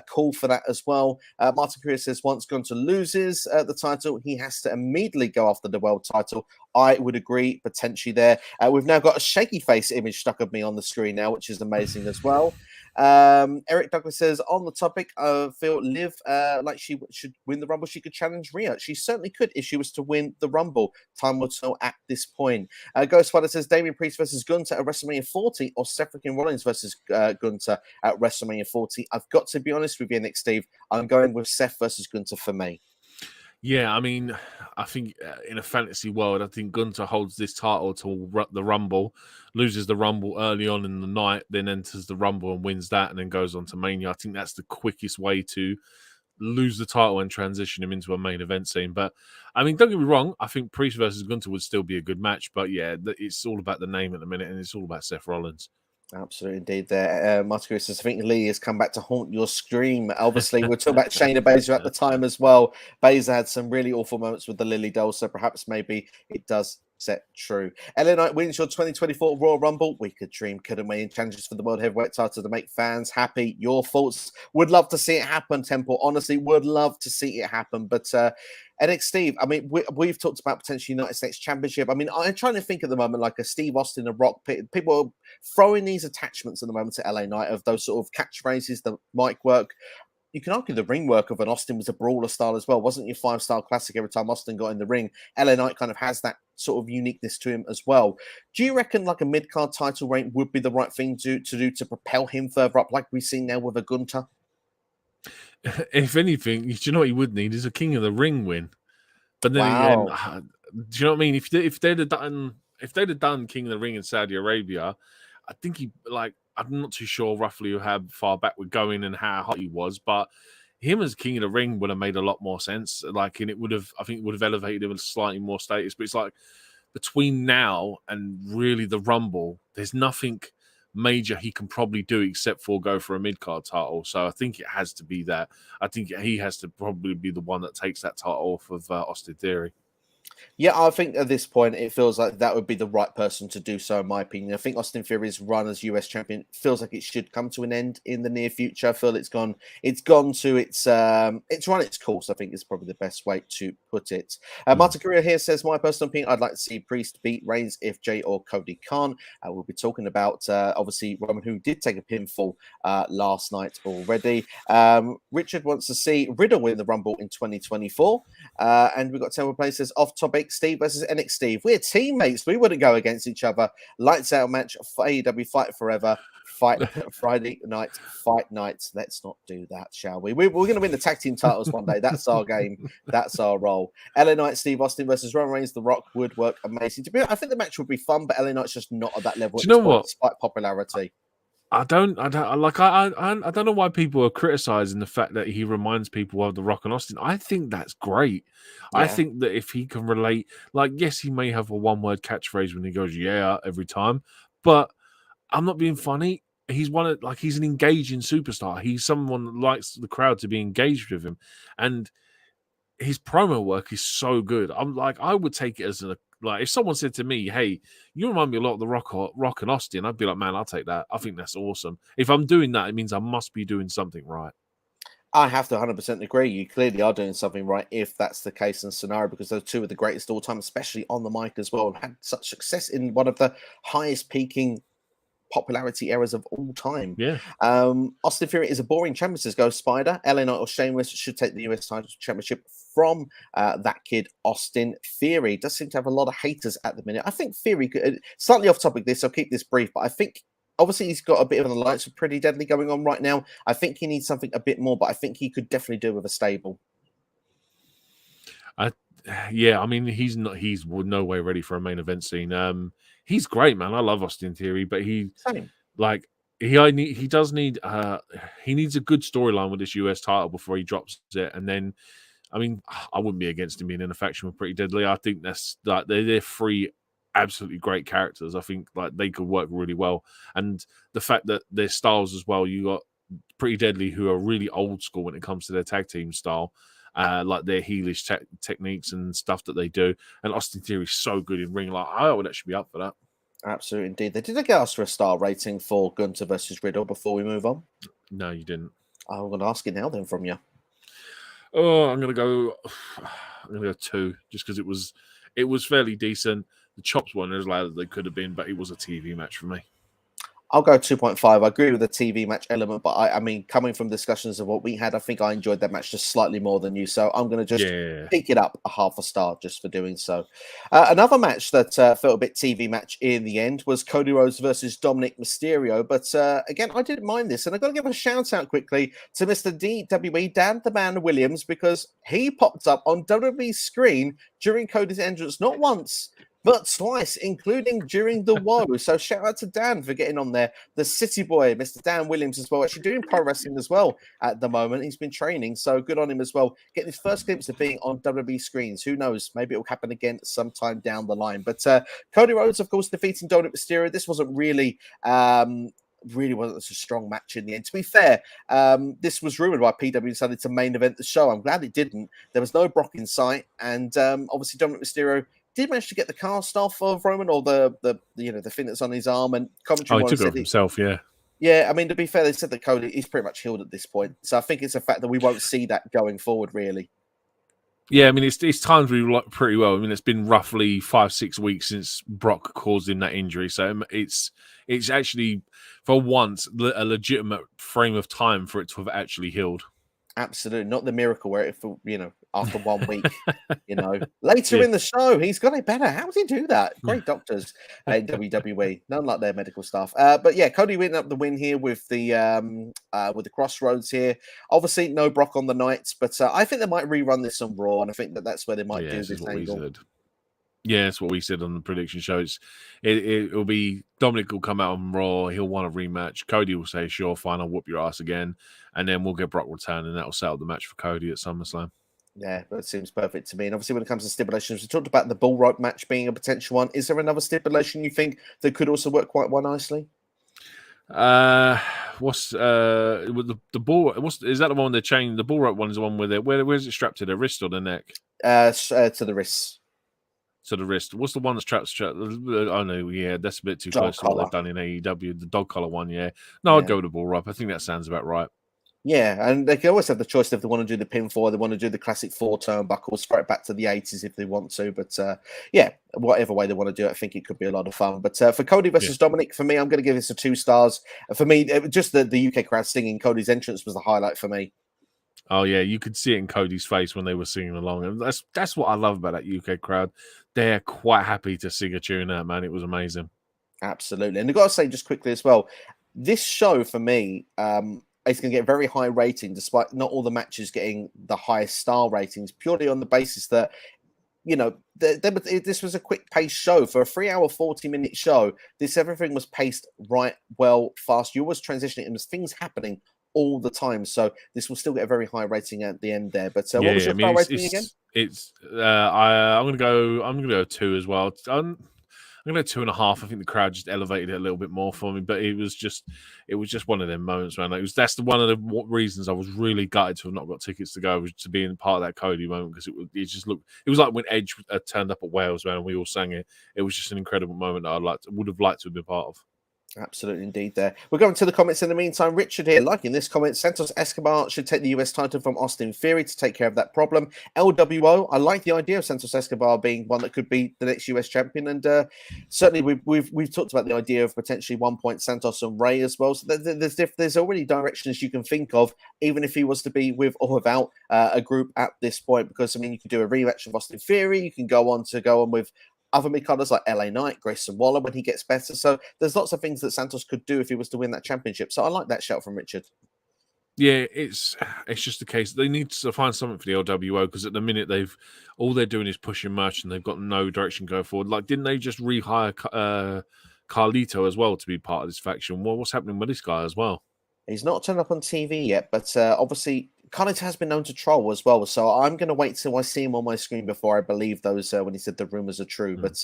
call for that as well. Martin Career says once Gunther loses the title, he has to immediately go after the world title. I would agree, potentially there. We've now got a shaky face image stuck of me on the screen now, which is amazing as well. Eric Douglas says, on the topic, I feel Liv like she should win the Rumble. She could challenge Rhea. She certainly could if she was to win the Rumble. Time will tell at this point. Ghostfighter says, Damian Priest versus Gunther at WrestleMania 40 or Seth Rollins versus Gunther at WrestleMania 40. I've got to be honest with you, NXSteve. I'm going with Seth versus Gunther for me. Yeah, I mean, I think in a fantasy world, I think Gunther holds this title to the Rumble, loses the Rumble early on in the night, then enters the Rumble and wins that, and then goes on to Mania. I think that's the quickest way to lose the title and transition him into a main event scene. But, I mean, don't get me wrong, I think Priest versus Gunther would still be a good match. But, yeah, it's all about the name at the minute, and it's all about Seth Rollins. Absolutely, indeed. There, Martin says, I think Lee has come back to haunt your scream. Obviously, we're talking about Shayna Baszler at the time as well. Baszler had some really awful moments with the Lily doll, so perhaps maybe it does set true. LA Knight wins your 2024 Royal Rumble. We could dream, couldn't we? And challenges for the World Heavyweight title to make fans happy. Your thoughts? Would love to see it happen, Temple. Honestly, would love to see it happen. But NXSteve, I mean, we've talked about potentially United States Championship. I mean, I'm trying to think at the moment like a Steve Austin, a Rock. People are throwing these attachments at the moment to LA Knight of those sort of catchphrases that might work. You can argue the ring work of an Austin was a brawler style as well. Wasn't your 5-star classic every time Austin got in the ring? LA Knight kind of has that sort of uniqueness to him as well. Do you reckon like a mid-card title reign would be the right thing to do to propel him further up like we've seen now with a Gunther? If anything, do you know what you would need is a King of the Ring win. But then again, do you know what I mean? If they'd have done King of the Ring in Saudi Arabia, I think I'm not too sure roughly how far back we're going and how hot he was, but him as King of the Ring would have made a lot more sense. Like, and I think it would have elevated him with slightly more status. But it's like between now and really the Rumble, there's nothing major he can probably do except for go for a mid-card title. So I think it has to be that. I think he has to probably be the one that takes that title off of Austin Theory. Yeah, I think at this point it feels like that would be the right person to do so, in my opinion. I think Austin Theory's run as US champion feels like it should come to an end in the near future. I feel it's gone to it's run its course, I think is probably the best way to put it. Martin Career here says, my personal opinion, I'd like to see Priest beat Reigns if Jey or Cody can't. We'll be talking about obviously Roman, who did take a pinfall last night already. Richard wants to see Riddle win the Rumble in 2024. And we've got Temple Places off topic. Steve versus NXSteve. We're teammates. We wouldn't go against each other. Lights out match for AEW Fight Forever. Fight Friday night. Fight nights. Let's not do that, shall we? We're going to win the tag team titles one day. That's our game. That's our role. LA Knight, Steve Austin versus Roman Reigns. The Rock would work amazing. To be honest, I think the match would be fun, but LA Knight's just not at that level. Do you know what? Despite popularity. I don't know why people are criticizing the fact that he reminds people of The Rock and Austin. I think that's great. Yeah. I think that if he can relate, like, yes, he may have a one-word catchphrase when he goes, yeah, every time, but I'm not being funny. He's he's an engaging superstar. He's someone that likes the crowd to be engaged with him. And his promo work is so good. I'm like, I would take it as if someone said to me, hey, you remind me a lot of The Rock and Austin, I'd be like, man, I'll take that. I think that's awesome. If I'm doing that, it means I must be doing something right. I have to 100% agree. You clearly are doing something right if that's the case in scenario, because those two are the greatest all time, especially on the mic as well, and had such success in one of the highest peaking popularity eras of all time. Yeah. Austin Theory is a boring champion, says Ghost Spider. LA Knight or Sheamus should take the US title championship from that kid, Austin Theory. Does seem to have a lot of haters at the minute. I think Theory could, slightly off topic this, I'll keep this brief, but I think obviously he's got a bit of an alliance with Pretty Deadly going on right now. I think he needs something a bit more, but I think he could definitely do with a stable. Yeah, I mean, he's no way ready for a main event scene. He's great, man. I love Austin Theory, but he needs a good storyline with this US title before he drops it. And then, I mean, I wouldn't be against him being in a faction with Pretty Deadly. I think that's like they're three absolutely great characters. I think like they could work really well. And the fact that their styles as well, you got Pretty Deadly, who are really old school when it comes to their tag team style. Like their heelish techniques and stuff that they do. And Austin Theory is so good in ring. Like, I would actually be up for that. Absolutely, indeed. They did ask for a star rating for Gunther versus Riddle before we move on. No, you didn't. I'm going to ask it now then from you. Oh, I'm going to go 2, just because it was fairly decent. The chops weren't as loud as they could have been, but it was a TV match for me. I'll go 2.5. I agree with the TV match element, but I mean, coming from discussions of what we had, I think I enjoyed that match just slightly more than you. So I'm going to just pick it up a half a star just for doing so. Another match that felt a bit TV match in the end was Cody Rhodes versus Dominic Mysterio. But again, I didn't mind this. And I've got to give a shout out quickly to Mr. DWE, Dan the Man Williams, because he popped up on WWE's screen during Cody's entrance, not once, but twice, including during the woe. So shout out to Dan for getting on there. The city boy, Mr. Dan Williams as well, actually doing pro wrestling as well at the moment. He's been training, so good on him as well. Getting his first glimpse of being on WWE screens. Who knows? Maybe it will happen again sometime down the line. But Cody Rhodes, of course, defeating Dominic Mysterio. This wasn't really wasn't a strong match in the end. To be fair, this was rumored by PW decided to main event the show. I'm glad it didn't. There was no Brock in sight, and obviously Dominic Mysterio did manage to get the cast off of Roman, or the thing that's on his arm, and commentary. He took it off himself, yeah. Yeah, I mean, to be fair, they said that Cody is pretty much healed at this point. So I think it's a fact that we won't see that going forward, really. Yeah, I mean, it's timed pretty well. I mean, it's been roughly 5-6 weeks since Brock caused him that injury. So it's actually, for once, a legitimate frame of time for it to have actually healed. Absolutely. Not the miracle where it, after 1 week, later in the show, he's got it better. How does he do that? Great doctors in WWE, none like their medical staff. But yeah, Cody winning up the win here with the Crossroads here. Obviously, no Brock on the night, but I think they might rerun this on Raw, and I think that's where they might do this angle. Yeah, that's what we said on the prediction show. It'll be Dominic will come out on Raw. He'll want a rematch. Cody will say, sure, fine, I'll whoop your ass again. And then we'll get Brock return, and that'll settle the match for Cody at SummerSlam. Yeah, that seems perfect to me. And obviously, when it comes to stipulations, we talked about the bull rope match being a potential one. Is there another stipulation you think that could also work quite well nicely? What's the bull? Is that the one they're changing? The bull rope one is the one where is it strapped to the wrist or the neck? To the wrist. to the wrist. What's the one that's trapped? Oh no, yeah, that's a bit too close to what they've done in AEW. The dog collar one, yeah. No, I'd go with the bull rope. I think that sounds about right. Yeah, and they can always have the choice if they want to do the pinfall, they want to do the classic 4 turnbuckles, throw it back to the 80s if they want to. But yeah, whatever way they want to do it, I think it could be a lot of fun. But for Cody versus Dominic, for me, I'm going to give this a 2 stars. For me, just the UK crowd singing Cody's entrance was the highlight for me. Oh yeah, you could see it in Cody's face when they were singing along, and that's what I love about that UK crowd. They're quite happy to sing a tune out, man. It was amazing. Absolutely, and I've got to say just quickly as well, this show for me, it's going to get very high rating, despite not all the matches getting the highest star ratings, purely on the basis that, you know, this was a quick paced show for a 3-hour, 40-minute show. Everything was paced right, well, fast. You always transitioning, and there's things happening all the time. So this will still get a very high rating at the end there. But what was your star rating again? I'm gonna go 2 as well. I'm going to 2.5. I think the crowd just elevated it a little bit more for me, but it was just one of them moments, man. That's one of the reasons I was really gutted to have not got tickets to go, was to be in part of that Cody moment, because it was like when Edge turned up at Wales, man, and we all sang it. It was just an incredible moment that would have liked to have been part of. Absolutely, indeed. There, we're going to the comments in the meantime. Richard here, liking this comment: Santos Escobar should take the US title from Austin Theory to take care of that problem. LWO, I like the idea of Santos Escobar being one that could be the next US champion, and certainly we've talked about the idea of potentially one point Santos and Ray as well. So there's already directions you can think of, even if he was to be with or without a group at this point. Because I mean, you can do a rematch of Austin Theory, you can go on with other mid-carders like LA Knight, Grayson Waller when he gets better. So there's lots of things that Santos could do if he was to win that championship. So I like that shout from Richard. Yeah, it's just a case they need to find something for the LWO, because at the minute all they're doing is pushing merch and they've got no direction going forward. Like, didn't they just rehire Carlito as well to be part of this faction? What's happening with this guy as well? He's not turned up on TV yet, but obviously Carlito has been known to troll as well. So I'm going to wait till I see him on my screen before I believe those when he said the rumors are true. But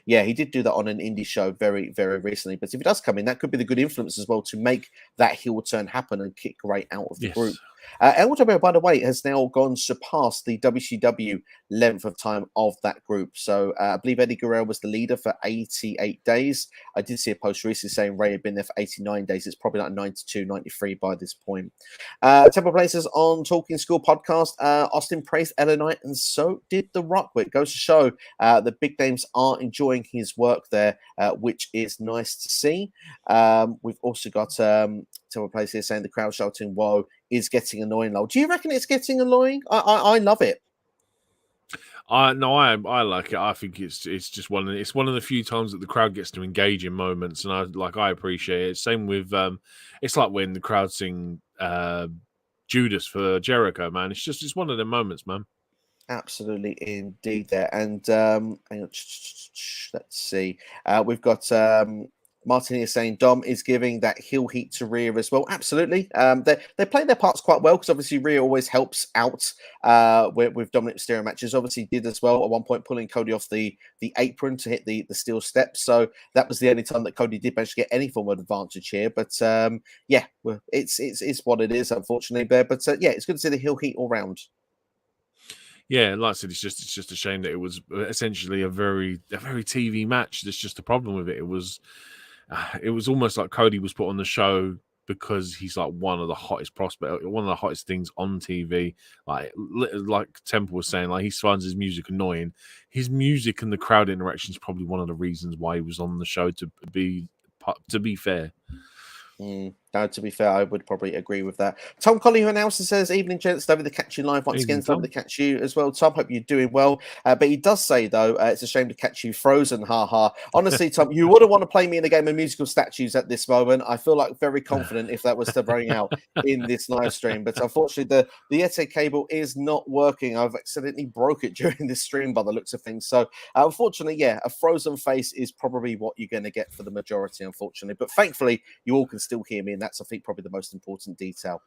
yeah, he did do that on an indie show very, very recently. But if he does come in, that could be the good influence as well to make that heel turn happen and kick Ray out of the group. LWO, by the way, has now surpassed the WCW length of time of that group. So I believe Eddie Guerrero was the leader for 88 days. I did see a post recently saying Ray had been there for 89 days. It's probably like 92, 93 by this point. Temple Places on Talking School podcast. Austin praised LA Knight, and so did The Rock. It goes to show the big names are enjoying his work there, which is nice to see. We've also got Temple Places saying the crowd shouting "Whoa" is getting annoying. Do you reckon it's getting annoying? I love it. I like it. I think it's just one of the few times that the crowd gets to engage in moments, and I appreciate it. Same with it's like when the crowd sing Judas for Jericho, man. It's one of the moments, man. Absolutely, indeed. There, and let's see. We've got Martin is saying Dom is giving that heel heat to Rhea as well. Absolutely. They play their parts quite well, because obviously Rhea always helps out with Dominic Mysterio matches. Obviously did as well at one point, pulling Cody off the apron to hit the steel steps. So that was the only time that Cody did manage to get any form of advantage here. But yeah, well, it's what it is, unfortunately. There, but yeah, it's good to see the heel heat all round. Yeah, like I said, it's just a shame that it was essentially a very TV match. That's just the problem with it. It was almost like Cody was put on the show because he's like one of the hottest prospects, one of the hottest things on TV. Like Temple was saying, like, he finds his music annoying. His music and the crowd interaction is probably one of the reasons why he was on the show. To be fair. No, to be fair, I would probably agree with that. Tom Colley, who announces, says, "Evening, gents. Lovely to catch you live once again. It's lovely to catch you as well, Tom. Hope you're doing well." But he does say, though, it's a shame to catch you frozen. Ha ha. Honestly, Tom, you wouldn't want to play me in a game of musical statues at this moment. I feel like very confident if that was to bring out in this live stream. But unfortunately, the Ethernet cable is not working. I've accidentally broke it during this stream by the looks of things. So unfortunately, yeah, a frozen face is probably what you're going to get for the majority, unfortunately. But thankfully, you all can still hear me, and that's, I think, probably the most important detail.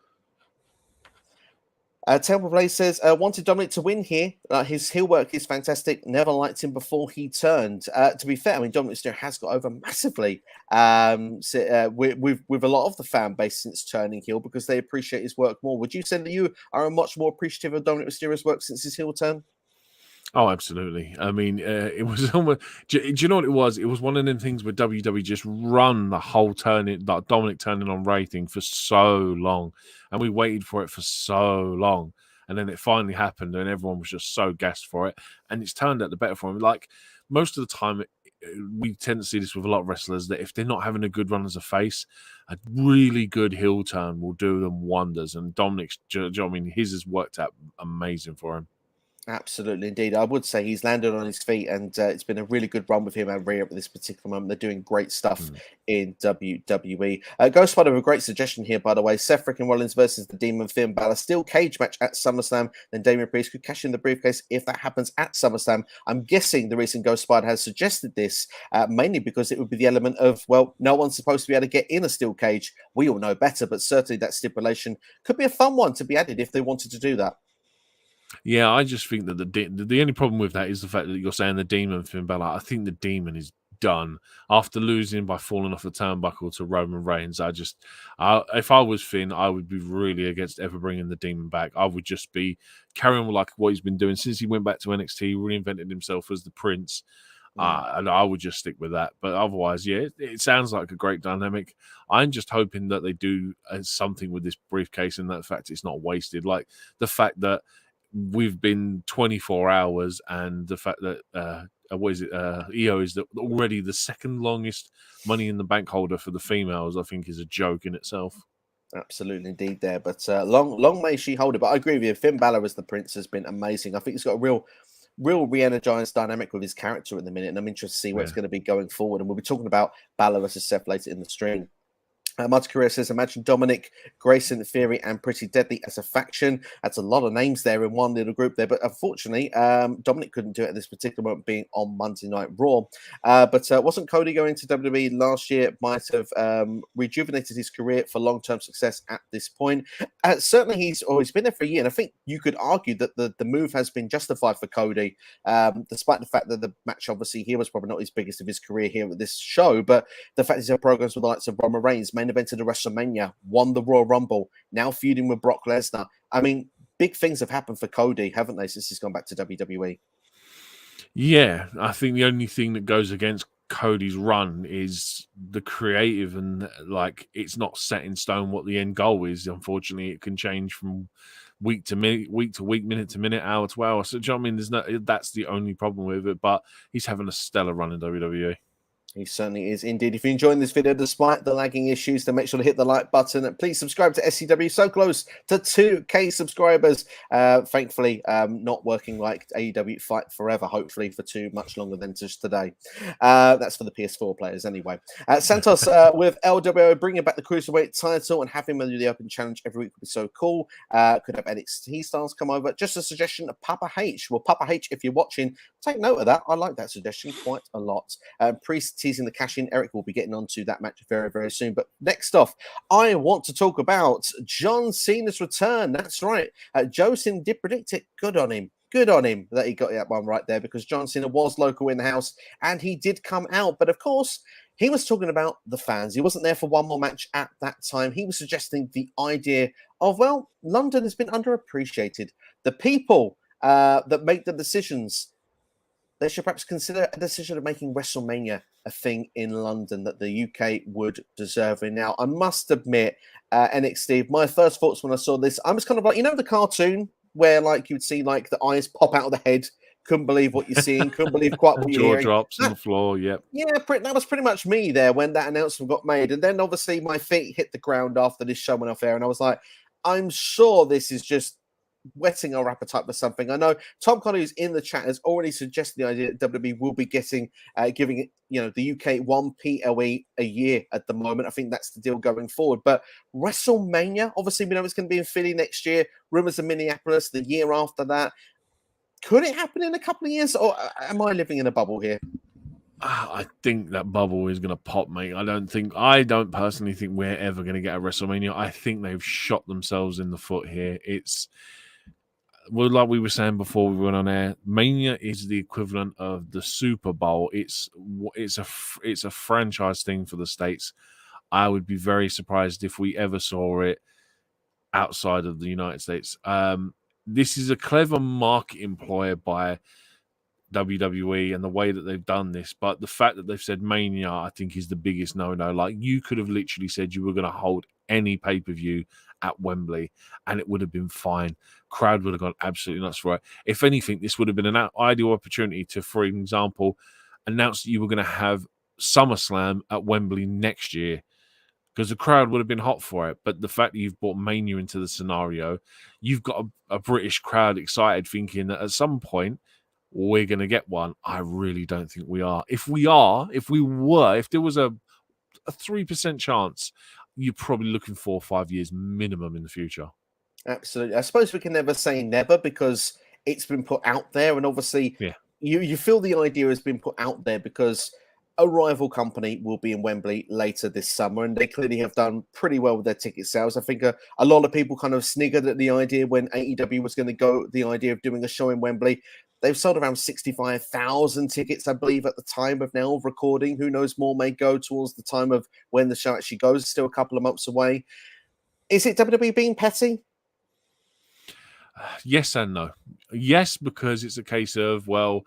Temple Blaze says, wanted Dominic to win here. His heel work is fantastic. Never liked him before he turned. To be fair, I mean, Dominic still has got over massively with a lot of the fan base since turning heel, because they appreciate his work more. Would you say that you are much more appreciative of Dominic Mysterio's work since his heel turn? Oh, absolutely. I mean, it was almost. Do you know what it was? It was one of them things where WWE just run the whole turning, like Dominic turning on Ray thing for so long, and we waited for it for so long, and then it finally happened, and everyone was just so gassed for it, and it's turned out the better for him. Like most of the time, we tend to see this with a lot of wrestlers that if they're not having a good run as a face, a really good heel turn will do them wonders. And Dominic's, I mean, his has worked out amazing for him. Absolutely, indeed. I would say he's landed on his feet, and it's been a really good run with him and Rhea at this particular moment. They're doing great stuff in WWE. Ghost Spider with a great suggestion here, by the way. Seth freaking Rollins versus the Demon Finn Balor steel cage match at SummerSlam. Then Damian Priest could cash in the briefcase if that happens at SummerSlam. I'm guessing the reason Ghost Spider has suggested this mainly because it would be the element of, well, no one's supposed to be able to get in a steel cage. We all know better, but certainly that stipulation could be a fun one to be added if they wanted to do that. Yeah, I just think that the only problem with that is the fact that you're saying the Demon Finn Balor. I think the Demon is done after losing by falling off the turnbuckle to Roman Reigns. If I was Finn, I would be really against ever bringing the Demon back. I would just be carrying on like what he's been doing since he went back to NXT, reinvented himself as the Prince. And I would just stick with that. But otherwise, yeah, it sounds like a great dynamic. I'm just hoping that they do something with this briefcase and that fact it's not wasted. Like the fact that we've been 24 hours and the fact that EO is already the second longest Money in the Bank holder for the females, I think is a joke in itself. Absolutely, indeed, there. But long may she hold it. But I agree with you. Finn Balor as the Prince has been amazing. I think he's got a real re-energized dynamic with his character at the minute, and I'm interested to see what's going to be going forward. And we'll be talking about Balor versus Seth later in the stream. Martin Career says, imagine Dominic, Grayson, Theory, and Pretty Deadly as a faction. That's a lot of names there in one little group there. But unfortunately, Dominic couldn't do it at this particular moment, being on Monday Night Raw. But wasn't Cody going to WWE last year? Might have rejuvenated his career for long-term success at this point. Certainly, he's always been there for a year. And I think you could argue that the move has been justified for Cody, despite the fact that the match, obviously, here was probably not his biggest of his career here with this show. But the fact he's had programs with the likes of Roman Reigns, main event of the WrestleMania, won the Royal Rumble, now feuding with Brock Lesnar. I mean, big things have happened for Cody, haven't they, since he's gone back to WWE? Yeah, I think the only thing that goes against Cody's run is the creative, and like it's not set in stone what the end goal is. Unfortunately, it can change from week to week, minute to minute, hour to hour. So, do you know what I mean? That's the only problem with it. But he's having a stellar run in WWE. He certainly is indeed. If you're enjoying this video, despite the lagging issues, then make sure to hit the like button. And please subscribe to SCW. So close to 2K subscribers. Thankfully, not working like AEW Fight Forever, hopefully, for too much longer than just today. That's for the PS4 players anyway. Santos with LWO bringing back the Cruiserweight title and having him do the open challenge every week would be so cool. Could have NXT stars come over. Just a suggestion of Papa H. Well, Papa H, if you're watching, take note of that. I like that suggestion quite a lot. Priest teasing the cash in. Eric will be getting onto that match very, very soon. But next off, I want to talk about John Cena's return. That's right. Joe Cena did predict it. Good on him. Good on him that he got that one right there, because John Cena was local in the house and he did come out. But of course, he was talking about the fans. He wasn't there for one more match at that time. He was suggesting the idea of, well, London has been underappreciated. The people that make the decisions, they should perhaps consider a decision of making WrestleMania a thing in London that the UK would deserve. And now, I must admit, NXSteve, my first thoughts when I saw this, I was kind of like, you know, the cartoon where like you'd see like the eyes pop out of the head, couldn't believe what you're seeing, couldn't believe quite what you're hearing. Jaw drops on the floor, yep. Yeah, that was pretty much me there when that announcement got made. And then obviously my feet hit the ground after this show went off air, and I was like, I'm sure this is just whetting our appetite for something. I know Tom Connor, who's in the chat, has already suggested the idea that WWE will be giving it, you know, the UK one PLE a year at the moment. I think that's the deal going forward. But WrestleMania, obviously, we know it's going to be in Philly next year. Rumors of Minneapolis the year after that. Could it happen in a couple of years, or am I living in a bubble here? I think that bubble is going to pop, mate. I don't personally think we're ever going to get a WrestleMania. I think they've shot themselves in the foot here. Well, like we were saying before we went on air, Mania is the equivalent of the Super Bowl. It's a franchise thing for the States. I would be very surprised if we ever saw it outside of the United States. This is a clever marketing ploy by WWE and the way that they've done this, but the fact that they've said Mania, I think, is the biggest no-no. Like, you could have literally said you were going to hold any pay-per-view at Wembley and it would have been fine. Crowd would have gone absolutely nuts for it. If anything, this would have been an ideal opportunity to, for example, announce that you were going to have SummerSlam at Wembley next year, because the crowd would have been hot for it. But the fact that you've brought Mania into the scenario, you've got a British crowd excited, thinking that at some point we're going to get one. I really don't think we are. If there was a 3% chance, you're probably looking 4 or 5 years minimum in the future. Absolutely. I suppose we can never say never, because it's been put out there, and obviously you feel the idea has been put out there because a rival company will be in Wembley later this summer, and they clearly have done pretty well with their ticket sales. I think a lot of people kind of sniggered at the idea when AEW was going to go the idea of doing a show in Wembley. They've sold around 65,000 tickets, I believe, at the time of now of recording. Who knows, more may go towards the time of when the show actually goes. Still a couple of months away. Is it WWE being petty? Yes and no. Yes, because it's a case of, well,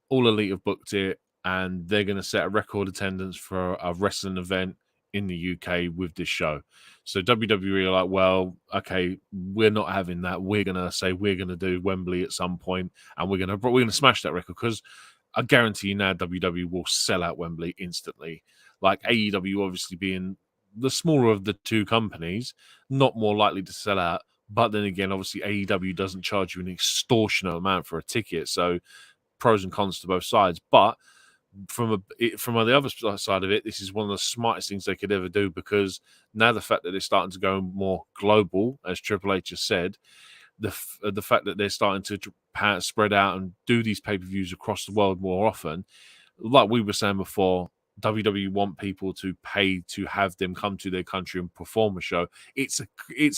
All Elite have booked it and they're going to set a record attendance for a wrestling event in the UK with this show. So WWE are like, well, okay, we're not having that. We're going to say we're going to do Wembley at some point, and we're going to smash that record, because I guarantee you now WWE will sell out Wembley instantly. Like, AEW obviously being the smaller of the two companies, not more likely to sell out. But then again, obviously AEW doesn't charge you an extortionate amount for a ticket. So pros and cons to both sides. But from the other side of it, this is one of the smartest things they could ever do, because now the fact that they're starting to go more global, as Triple H has said, the fact that they're starting to spread out and do these pay-per-views across the world more often, like we were saying before, WWE want people to pay to have them come to their country and perform a show. It's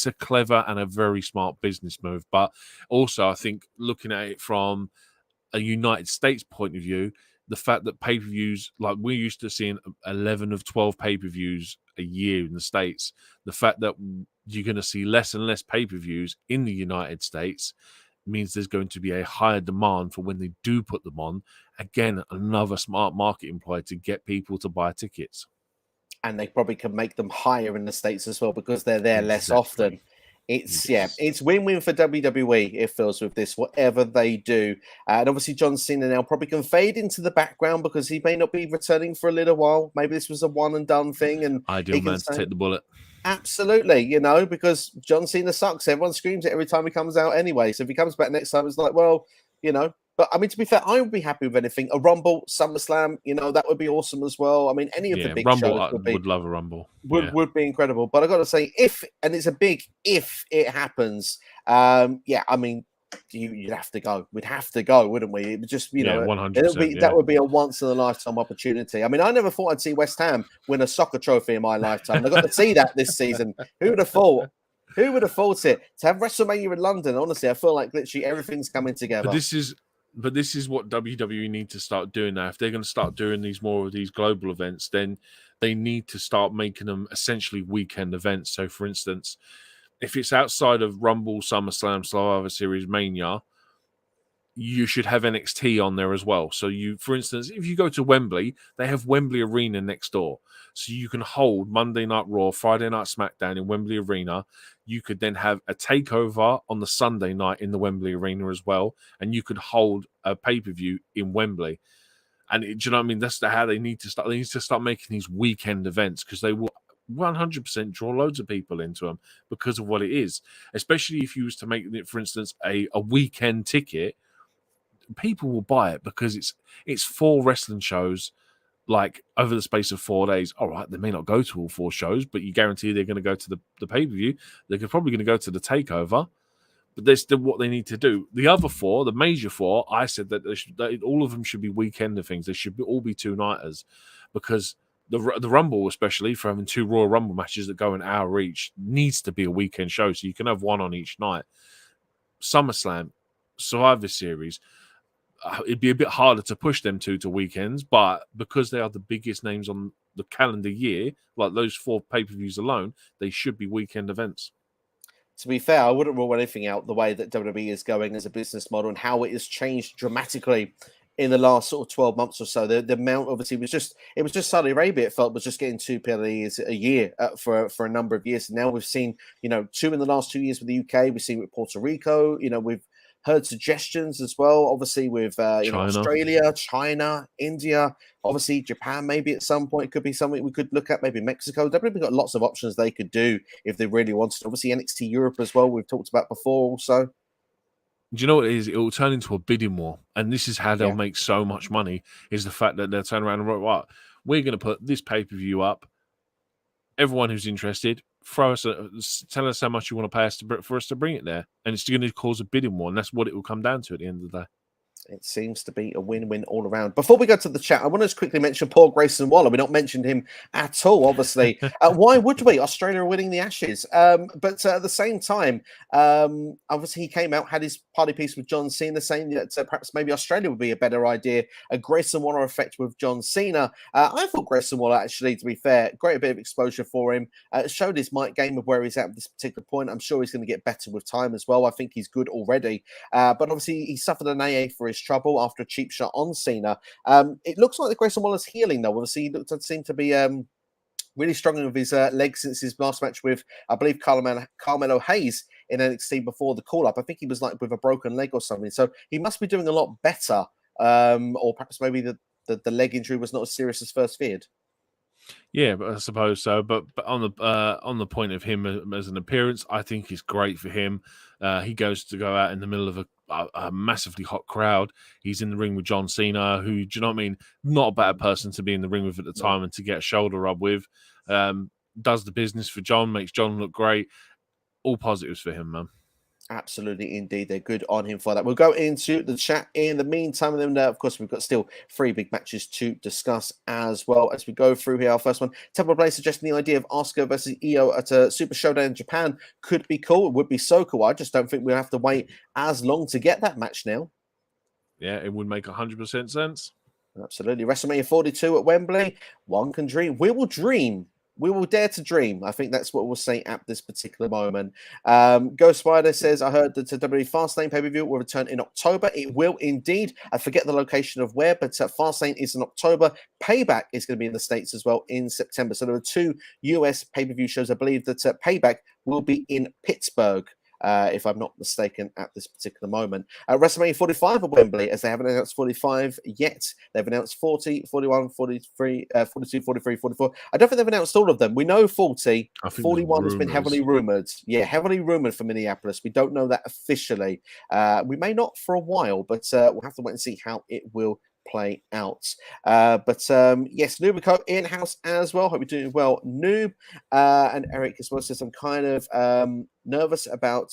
a clever and a very smart business move. But also, I think, looking at it from a United States point of view, the fact that pay-per-views, like we're used to seeing 11 of 12 pay-per-views a year in the States, the fact that you're going to see less and less pay-per-views in the United States means there's going to be a higher demand for when they do put them on. Again, another smart marketing ploy to get people to buy tickets. And they probably can make them higher in the States as well, because they're there less often. It's win-win for WWE, it feels, with this, whatever they do. And obviously John Cena now probably can fade into the background because he may not be returning for a little while. Maybe this was a one and done thing, and ideal man to take the bullet. Absolutely, because John Cena sucks. Everyone screams it every time he comes out anyway. So if he comes back next time, it's like, well, But I mean, to be fair, I would be happy with anything. A Rumble, SummerSlam, that would be awesome as well. I mean, any of the big Rumble, shows would love a Rumble. Would be incredible. But I got to say, and it's a big if it happens. I mean, you'd have to go. We'd have to go, wouldn't we? It would just, 100%. That would be a once in a lifetime opportunity. I mean, I never thought I'd see West Ham win a soccer trophy in my lifetime. I got to see that this season. Who would have thought? Who would have thought it? To have WrestleMania in London, honestly, I feel like literally everything's coming together. But this is what WWE need to start doing now. If they're going to start doing more of these global events, then they need to start making them essentially weekend events. So, for instance, if it's outside of Rumble, SummerSlam, Survivor Series, Mania, you should have NXT on there as well. So for instance, if you go to Wembley, they have Wembley Arena next door. So you can hold Monday Night Raw, Friday Night SmackDown in Wembley Arena. You could then have a takeover on the Sunday night in the Wembley Arena as well. And you could hold a pay-per-view in Wembley. And do you know what I mean? That's how they need to start. They need to start making these weekend events, because they will 100% draw loads of people into them because of what it is. Especially if you was to make it, for instance, a weekend ticket, people will buy it because it's 4 wrestling shows, like over the space of 4 days. All right, they may not go to all 4 shows, but you guarantee they're going to go to the pay-per-view. They're probably going to go to the takeover, but there's still what they need to do. The other 4, the major 4, I said that all of them should be weekender things. They should all be 2-nighters, because the Rumble, especially for having 2 Royal Rumble matches that go an hour each, needs to be a weekend show, so you can have one on each night. SummerSlam, Survivor Series, it'd be a bit harder to push them to weekends, but because they are the biggest names on the calendar year, like those 4 pay-per-views alone, they should be weekend events. To be fair, I wouldn't rule anything out the way that WWE is going as a business model and how it has changed dramatically in the last sort of 12 months or so. The amount obviously was just Saudi Arabia, it felt, was just getting 2 penalties a year for a number of years. And now we've seen, 2 in the last 2 years with the UK. We've seen with Puerto Rico, we've heard suggestions as well, obviously with Australia, China, India, obviously Japan, maybe at some point. It could be something we could look at, maybe Mexico. They've got lots of options they could do if they really wanted. Obviously NXT Europe as well, we've talked about before also. Do you know what it is? It will turn into a bidding war. And this is how they'll make so much money, is the fact that they'll turn around and go, right, we're going to put this pay-per-view up. Everyone who's interested, tell us how much you want to pay us for us to bring it there. And it's going to cause a bidding war. And that's what it will come down to at the end of the day. It seems to be a win-win all around. Before we go to the chat, I want to just quickly mention Paul Grayson Waller. We not mentioned him at all, obviously. Why would we? Australia are winning the Ashes. But at the same time, obviously he came out, had his party piece with John Cena, saying that perhaps maybe Australia would be a better idea. A Grayson Waller effect with John Cena. I thought Grayson Waller, actually, to be fair, great bit of exposure for him. Showed his mic game of where he's at this particular point. I'm sure he's going to get better with time as well. I think he's good already. But obviously he suffered an AA for his trouble after a cheap shot on Cena. It looks like the Grayson Waller's healing, though. Obviously, he seemed to be really struggling with his legs since his last match with, I believe, Carmelo Hayes in NXT before the call-up. I think he was like with a broken leg or something. So he must be doing a lot better. Or perhaps maybe the leg injury was not as serious as first feared. Yeah, but I suppose so. But on the point of him as an appearance, I think it's great for him. He goes to go out in the middle of a massively hot crowd. He's in the ring with John Cena, who, do you know what I mean? Not a bad person to be in the ring with at the time and to get a shoulder rub with. Does the business for John, makes John look great. All positives for him, man. Absolutely, indeed. They're good on him for that. We'll go into the chat in the meantime. And then, of course, we've got still 3 big matches to discuss as well as we go through here. Our first one, Temple Play suggesting the idea of Asuka versus Io at a Super Showdown in Japan could be cool. It would be so cool. I just don't think we'll have to wait as long to get that match now. Yeah, it would make 100% sense. Absolutely. WrestleMania 42 at Wembley. One can dream. We will dream. We will dare to dream. I think that's what we'll say at this particular moment. Ghost Spider says, I heard that the WWE Fastlane pay-per-view will return in October. It will indeed. I forget the location of where, but Fastlane is in October. Payback is going to be in the States as well in September. So there are 2 US pay-per-view shows. I believe that Payback will be in Pittsburgh. If I'm not mistaken, at this particular moment. WrestleMania 45 at Wembley, as they haven't announced 45 yet. They've announced 40, 41, 43, 42, 43, 44. I don't think they've announced all of them. We know 40. 41 has been heavily rumoured. Yeah, heavily rumoured for Minneapolis. We don't know that officially. We may not for a while, but we'll have to wait and see how it will play out. But yes, Noobico in-house as well. Hope you're doing well, Noob. And Eric as well says, I'm kind of nervous about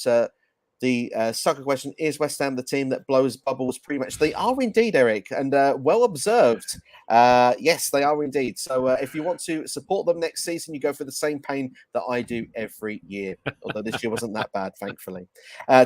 the soccer question. Is West Ham the team that blows bubbles pre-match? They are indeed, Eric, and well observed. Yes, they are indeed. So if you want to support them next season, you go through the same pain that I do every year. Although this year wasn't that bad, thankfully.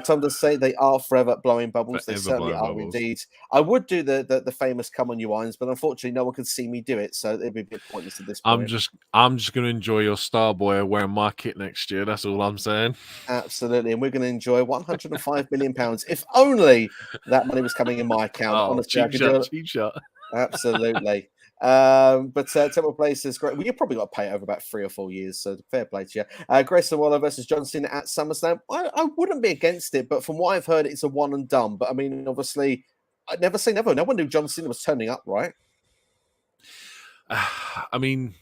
Tom does say they are forever blowing bubbles. They certainly are indeed. I would do the famous "Come on, you irons," but unfortunately, no one can see me do it, so it'd be a bit pointless at this point. I'm just going to enjoy your Starboy wearing my kit next year. That's all I'm saying. Absolutely, and we're going to enjoy £105 million. If only that money was coming in my account. Oh, honestly, cheap shot. Absolutely. But Temple Place is great. Well, you probably got to pay it over about 3 or 4 years, so fair play to you. Grayson Waller versus John Cena at SummerSlam. I wouldn't be against it, but from what I've heard, it's a one and done. But I mean, obviously, I'd never say never. No one knew John Cena was turning up, right? I mean,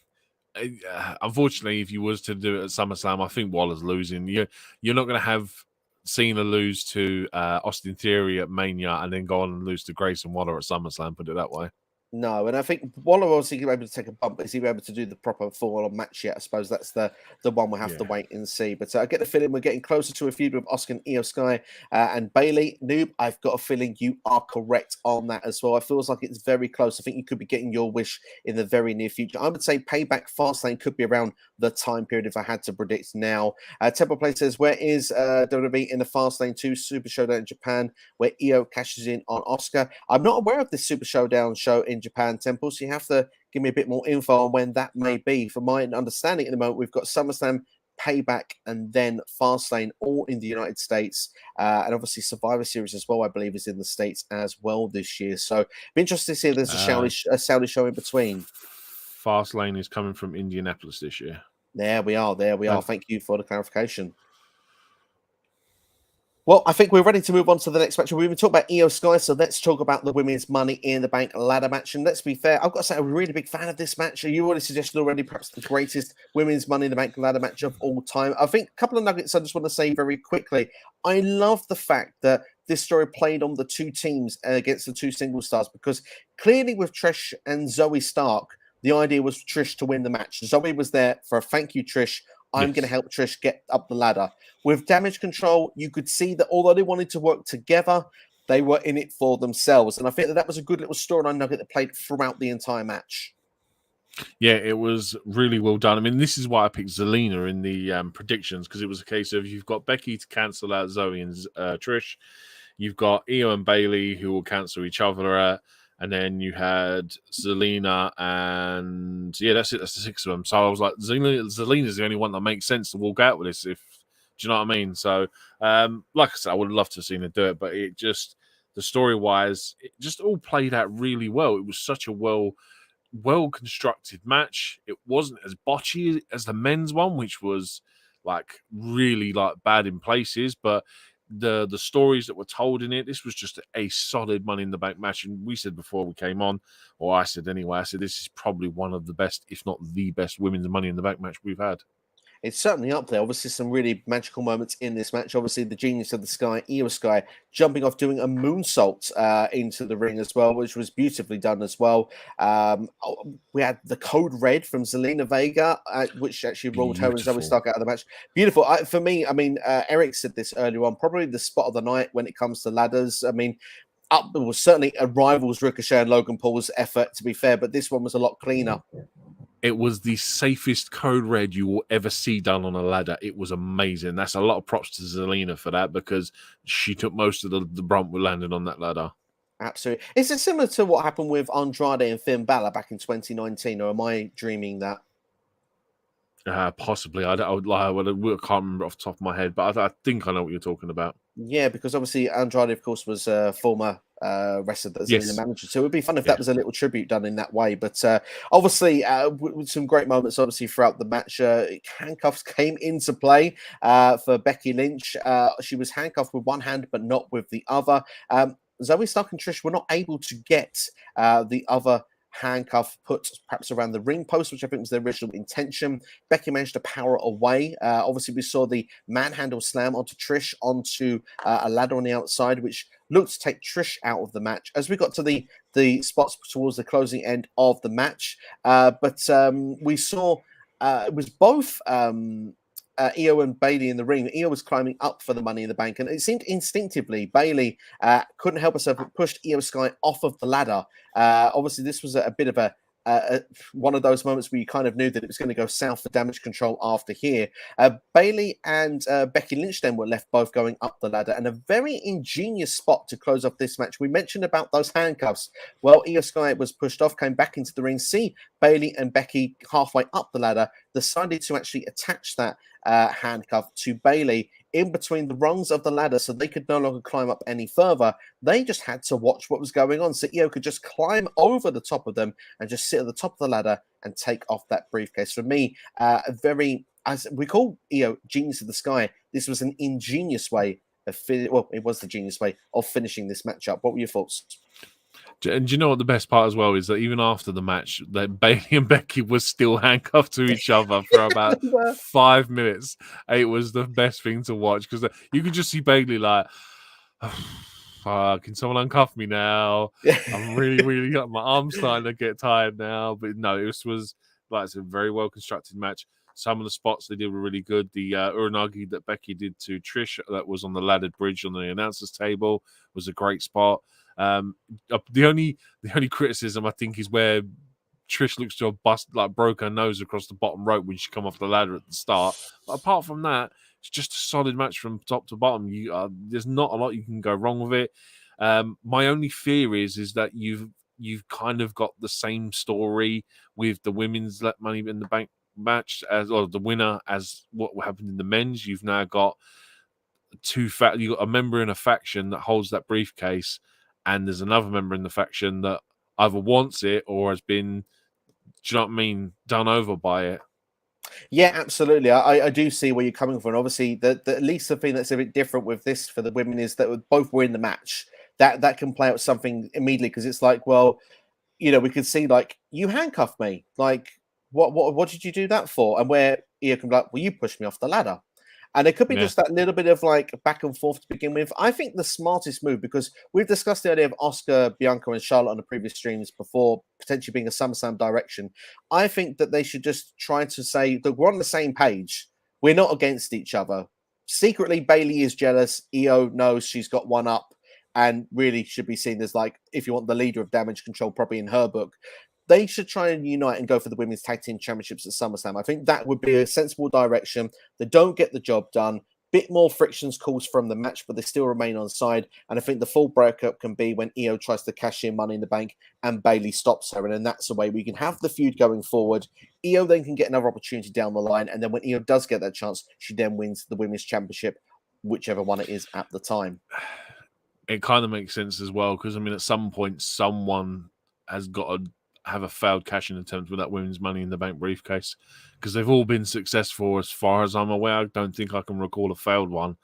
unfortunately, if you was to do it at SummerSlam, I think Waller's losing. You're not going to have Cena lose to Austin Theory at Mania and then go on and lose to Grayson Waller at SummerSlam, put it that way. No, and I think Waller obviously able to take a bump, but is he able to do the proper full-on match yet? I suppose that's the one we'll have to wait and see. But I get the feeling we're getting closer to a feud with Asuka and Io Sky and Bayley. Noob, I've got a feeling you are correct on that as well. It feels like it's very close. I think you could be getting your wish in the very near future. I would say Payback Fastlane could be around the time period if I had to predict now. Temple Play says, where is WWE in the Fastlane 2 Super Showdown in Japan where Io cashes in on Asuka? I'm not aware of this Super Showdown show in Japan, Temple, so you have to give me a bit more info on when that may be. From my understanding at the moment, we've got SummerSlam Payback, and then Fastlane, all in the United States. And obviously Survivor Series as well, I believe, is in the States as well this year. So be interested to see if there's a Saudi show in between. Fastlane is coming from Indianapolis this year. There we are. Thank you for the clarification. Well, I think we're ready to move on to the next match. We've been talking about Io Sky, so let's talk about the women's Money in the Bank ladder match. And let's be fair, I've got to say, I'm a really big fan of this match. You already suggested already, perhaps the greatest women's Money in the Bank ladder match of all time. I think a couple of nuggets I just want to say very quickly. I love the fact that this story played on the two teams against the two single stars, because clearly with Trish and Zoe Stark, the idea was Trish to win the match. Zoe was there for a thank you, Trish. I'm going to help Trish get up the ladder. With Damage Control, you could see that although they wanted to work together, they were in it for themselves. And I think that was a good little storyline nugget that played throughout the entire match. Yeah, it was really well done. I mean, this is why I picked Zelina in the predictions, because it was a case of you've got Becky to cancel out Zoe and Trish. You've got Io and Bayley who will cancel each other out. And then you had Zelina, and yeah, that's it. That's the six of them. So I was like, Zelina's the only one that makes sense to walk out with this. Do you know what I mean? So, like I said, I would love to have seen her do it, but it just, the story-wise, it just all played out really well. It was such a well-constructed match. It wasn't as botchy as the men's one, which was like really like bad in places, but the stories that were told in it, this was just a solid Money in the Bank match. And we said before we came on, or I said anyway, I said this is probably one of the best, if not the best, women's Money in the Bank match we've had. It's certainly up there. Obviously, some really magical moments in this match. Obviously, the Genius of the Sky, Io Sky, jumping off, doing a moonsault into the ring as well, which was beautifully done as well. We had the Code Red from Zelina Vega, which actually rolled her and Zoe Stark out of the match. Beautiful. For me, I mean, Eric said this earlier on, probably the spot of the night when it comes to ladders. I mean, it was certainly a Rivals, Ricochet and Logan Paul's effort, to be fair, but this one was a lot cleaner. It was the safest Code Red you will ever see done on a ladder. It was amazing. That's a lot of props to Zelina for that, because she took most of the brunt with landing on that ladder. Absolutely. Is it similar to what happened with Andrade and Finn Balor back in 2019, or am I dreaming that? Possibly. I can't remember off the top of my head, but I think I know what you're talking about. Yeah, because obviously Andrade, of course, was a former wrestler that's in the manager. So it would be fun if that was a little tribute done in that way. But obviously, with some great moments, obviously, throughout the match, handcuffs came into play for Becky Lynch. She was handcuffed with one hand, but not with the other. Zoe Stark and Trish were not able to get the other handcuff put perhaps around the ring post, which I think was their original intention. Becky managed to power away. Obviously, we saw the manhandle slam onto Trish onto a ladder on the outside, which looked to take Trish out of the match. As we got to the spots towards the closing end of the match, but we saw it was both Io and Bayley in the ring. Io was climbing up for the Money in the Bank, and it seemed instinctively Bayley couldn't help herself but pushed Io Sky off of the ladder. Obviously, this was a bit of one of those moments where you kind of knew that it was going to go south for Damage Control after here. Bayley and Becky Lynch then were left both going up the ladder, and a very ingenious spot to close off this match. We mentioned about those handcuffs. Well, Io Sky was pushed off, came back into the ring, see Bayley and Becky halfway up the ladder, decided to actually attach that handcuff to Bayley in between the rungs of the ladder so they could no longer climb up any further. They just had to watch what was going on. So Io could just climb over the top of them and just sit at the top of the ladder and take off that briefcase. For me, as we call Io Genius of the Sky, this was an ingenious way of it was the genius way of finishing this matchup. What were your thoughts? And do you know what the best part as well is that even after the match, that Bayley and Becky were still handcuffed to each other for about 5 minutes. It was the best thing to watch because you could just see Bayley like, can someone uncuff me now? I'm really got my arms starting to get tired now. But no, this was like it's a very well constructed match. Some of the spots they did were really good. The Uranagi that Becky did to Trish that was on the laddered bridge on the announcers table was a great spot. The only criticism I think is where Trish looks to have broke her nose across the bottom rope when she come off the ladder at the start. But apart from that, it's just a solid match from top to bottom. There's not a lot you can go wrong with it. My only fear is that you've kind of got the same story with the women's Money in the Bank match or the winner as what happened in the men's. You've now got you've got a member in a faction that holds that briefcase, and there's another member in the faction that either wants it or has been, do you know what I mean, done over by it. Yeah, absolutely. I do see where you're coming from. Obviously, the at least the thing that's a bit different with this for the women is that both were in the match. That can play out something immediately, because it's like, well, we could see, like, you handcuffed me. Like, what did you do that for? And where Io can be like, well, you pushed me off the ladder. And it could be just that little bit of like back and forth to begin with. I think the smartest move, because we've discussed the idea of Oscar, Bianca, and Charlotte on the previous streams before, potentially being a SummerSlam direction. I think that they should just try to say that we're on the same page. We're not against each other. Secretly, Bayley is jealous. Io knows she's got one up, and really should be seen as, like, if you want, the leader of Damage Control, probably in her book. They should try and unite and go for the Women's Tag Team Championships at SummerSlam. I think that would be a sensible direction. They don't get the job done. Bit more frictions caused from the match, but they still remain on side. And I think the full breakup can be when Io tries to cash in Money in the Bank and Bayley stops her. And then that's the way we can have the feud going forward. Io then can get another opportunity down the line. And then when Io does get that chance, she then wins the Women's Championship, whichever one it is at the time. It kind of makes sense as well, because, I mean, at some point, someone has got to have a failed cash-in attempt with that Women's Money in the Bank briefcase, because they've all been successful as far as I'm aware. I don't think I can recall a failed one.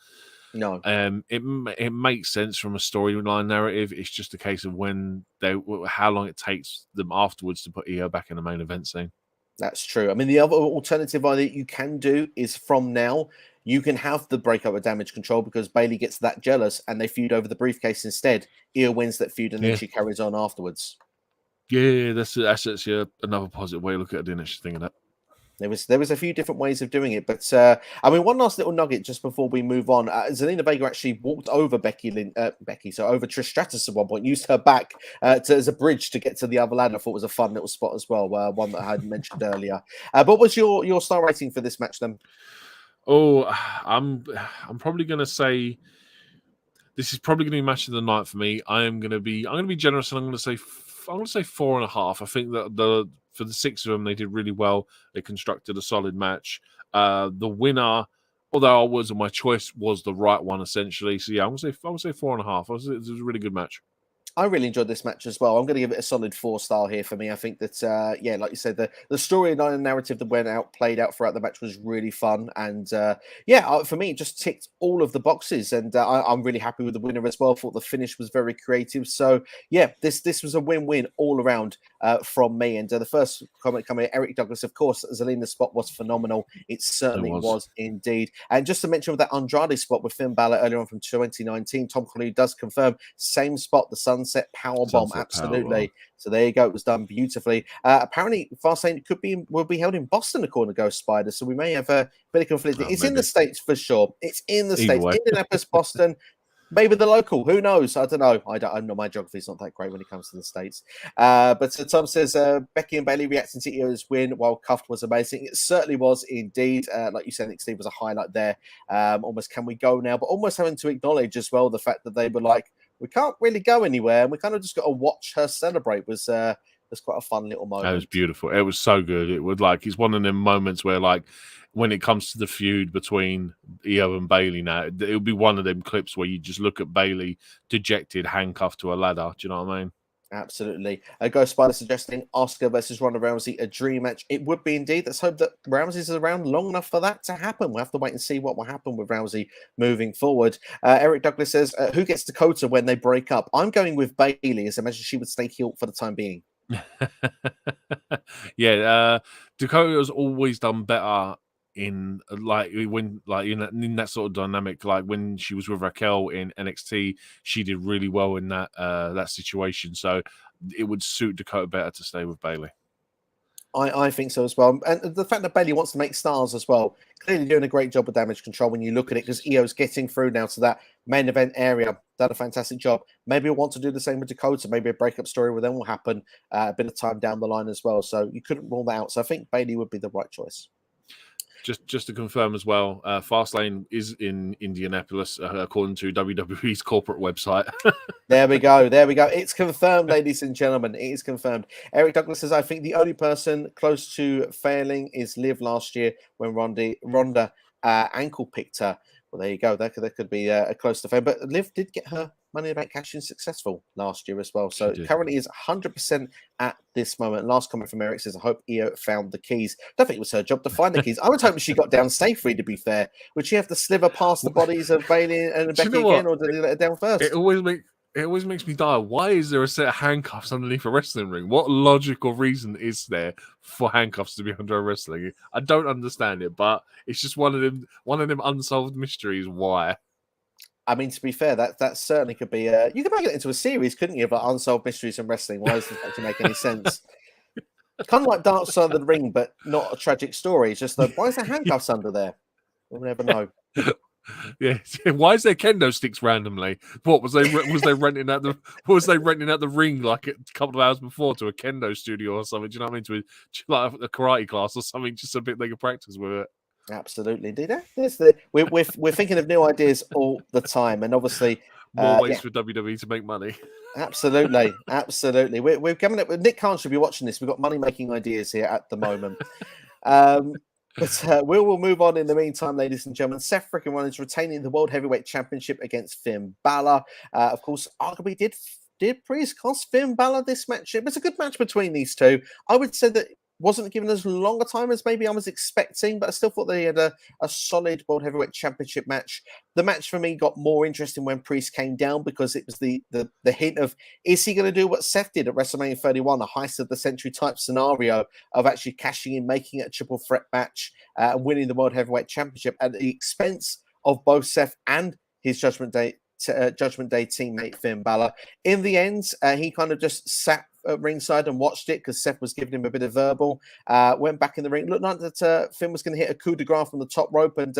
No. It makes sense from a storyline narrative. It's just a case of how long it takes them afterwards to put Io back in the main event scene. That's true. I mean, the other alternative idea you can do is, from now, you can have the breakup with Damage Control, because Bayley gets that jealous and they feud over the briefcase instead. Io wins that feud and then she carries on afterwards. Yeah, that's actually another positive way to look at it. I didn't actually think of that. There was a few different ways of doing it, but I mean, one last little nugget just before we move on. Zelina Vega actually walked over over Trish Stratus at one point, used her back as a bridge to get to the other ladder. I thought it was a fun little spot as well, one that I had mentioned earlier. What was your star rating for this match then? Oh, I'm probably going to say this is probably going to be match of the night for me. I'm going to be generous, and I'm going to say 4.5. I think that for the six of them, they did really well. They constructed a solid match. The winner, although my choice was the right one essentially. So yeah, I'm gonna say 4.5. It was a really good match. I really enjoyed this match as well. I'm going to give it a solid 4-star here for me. I think that, like you said, the storyline and narrative that played out throughout the match was really fun. And for me, it just ticked all of the boxes. And I'm really happy with the winner as well. I thought the finish was very creative. So yeah, this was a win-win all around from me. And the first comment coming, Eric Douglas, of course, Zelina's spot was phenomenal. It certainly was indeed. And just to mention with that Andrade spot with Finn Balor earlier on from 2019, Tom Conley does confirm, same spot, the Sunset Powerbomb, absolutely. So there you go. It was done beautifully. Apparently, Fastlane will be held in Boston, according to Ghost Spider. So we may have a bit of conflict. It's maybe in the States for sure. It's in the States. Indianapolis, Boston. Maybe the local. Who knows? I don't know. I know my geography is not that great when it comes to the States. But Tom says Becky and Bayley reacting to Io's win while cuffed was amazing. It certainly was indeed. Like you said, NXSteve was a highlight there. Almost can we go now? But almost having to acknowledge as well the fact that they were like, we can't really go anywhere, and we kind of just got to watch her celebrate. Was quite a fun little moment. That was beautiful. It was so good. It was it's one of them moments where, like, when it comes to the feud between Io and Bayley now, it'll be one of them clips where you just look at Bayley dejected, handcuffed to a ladder. Do you know what I mean? Absolutely. Ghost Spider suggesting Oscar versus Ronda Rousey, a dream match. It would be indeed. Let's hope that Rousey's around long enough for that to happen. We'll have to wait and see what will happen with Rousey moving forward. Eric Douglas says, who gets Dakota when they break up? I'm going with Bayley, as I imagine she would stay healed for the time being. Dakota has always done better in in that sort of dynamic. Like when she was with Raquel in NXT, she did really well in that situation. So it would suit Dakota better to stay with Bayley. I think so as well. And the fact that Bayley wants to make stars as well, clearly doing a great job with Damage Control when you look at it, because Io's getting through now to that main event area. Done a fantastic job. Maybe we'll want to do the same with Dakota. Maybe a breakup story with them will happen a bit of time down the line as well. So you couldn't rule that out. So I think Bayley would be the right choice. Just to confirm as well, Fastlane is in Indianapolis, according to WWE's corporate website. There we go. There we go. It's confirmed, ladies and gentlemen. It is confirmed. Eric Douglas says, I think the only person close to failing is Liv last year when Ronda ankle picked her. Well, there you go. That could be a close to fail. But Liv did get her Money in the Bank cash-in successful last year as well. So it currently is 100% at this moment. Last comment from Eric says, I hope Io found the keys. I don't think it was her job to find the keys. I was hoping she got down safely, to be fair. Would she have to sliver past the bodies of Bayley and Becky again, or did he let her down first? It always makes me die. Why is there a set of handcuffs underneath a wrestling ring? What logical reason is there for handcuffs to be under a wrestling ring? I don't understand it, but it's just one of them unsolved mysteries. Why? I mean, to be fair, that certainly could be. You could make it into a series, couldn't you? About unsolved mysteries in wrestling. Why does that make any sense? Kind of like Dark Side of the Ring, but not a tragic story. It's just why is there handcuffs under there? We'll never know. Yeah, why is there kendo sticks randomly? What was they renting out the ring like a couple of hours before to a kendo studio or something? Do you know what I mean? To like a karate class or something, just a bit they could practice with it. Absolutely, indeed. We're thinking of new ideas all the time, and obviously more ways for WWE to make money. Absolutely. We're coming up with Nick Khan should be watching this. We've got money making ideas here at the moment. But we will move on in the meantime, ladies and gentlemen. Seth freaking Rollins retaining the World Heavyweight Championship against Finn Balor. Of course, arguably did Priest cost Finn Balor this match? It was a good match between these two. I would say that wasn't given as long a time as maybe I was expecting, but I still thought they had a solid World Heavyweight Championship match. The match for me got more interesting when Priest came down because it was the hint of, is he going to do what Seth did at WrestleMania 31, a heist of the century type scenario of actually cashing in, making it a triple threat match and winning the World Heavyweight Championship at the expense of both Seth and his Judgment Day teammate Finn Balor. In the end, he kind of just sat at ringside and watched it because Seth was giving him a bit of verbal. Went back in the ring. Looked like that Finn was going to hit a coup de grace from the top rope, and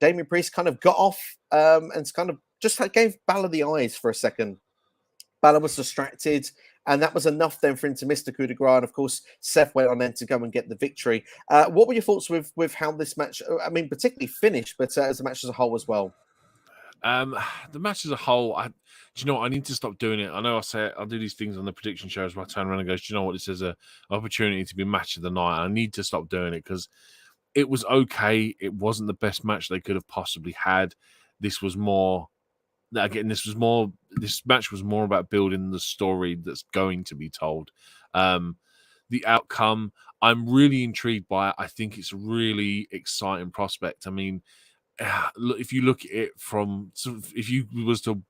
Damian Priest kind of got off and kind of just gave Balor the eyes for a second. Balor was distracted, and that was enough then for him to miss the coup de grace. And of course, Seth went on then to go and get the victory. What were your thoughts with how this match? I mean, particularly finished, but as a match as a whole as well. The match as a whole, do you know what? I need to stop doing it. I know I'll do these things on the prediction shows where I turn around and go, do you know what? This is an opportunity to be match of the night. I need to stop doing it because it was okay. It wasn't the best match they could have possibly had. This match was more about building the story that's going to be told. The outcome, I'm really intrigued by it. I think it's a really exciting prospect. I mean, if you look at it from if you was to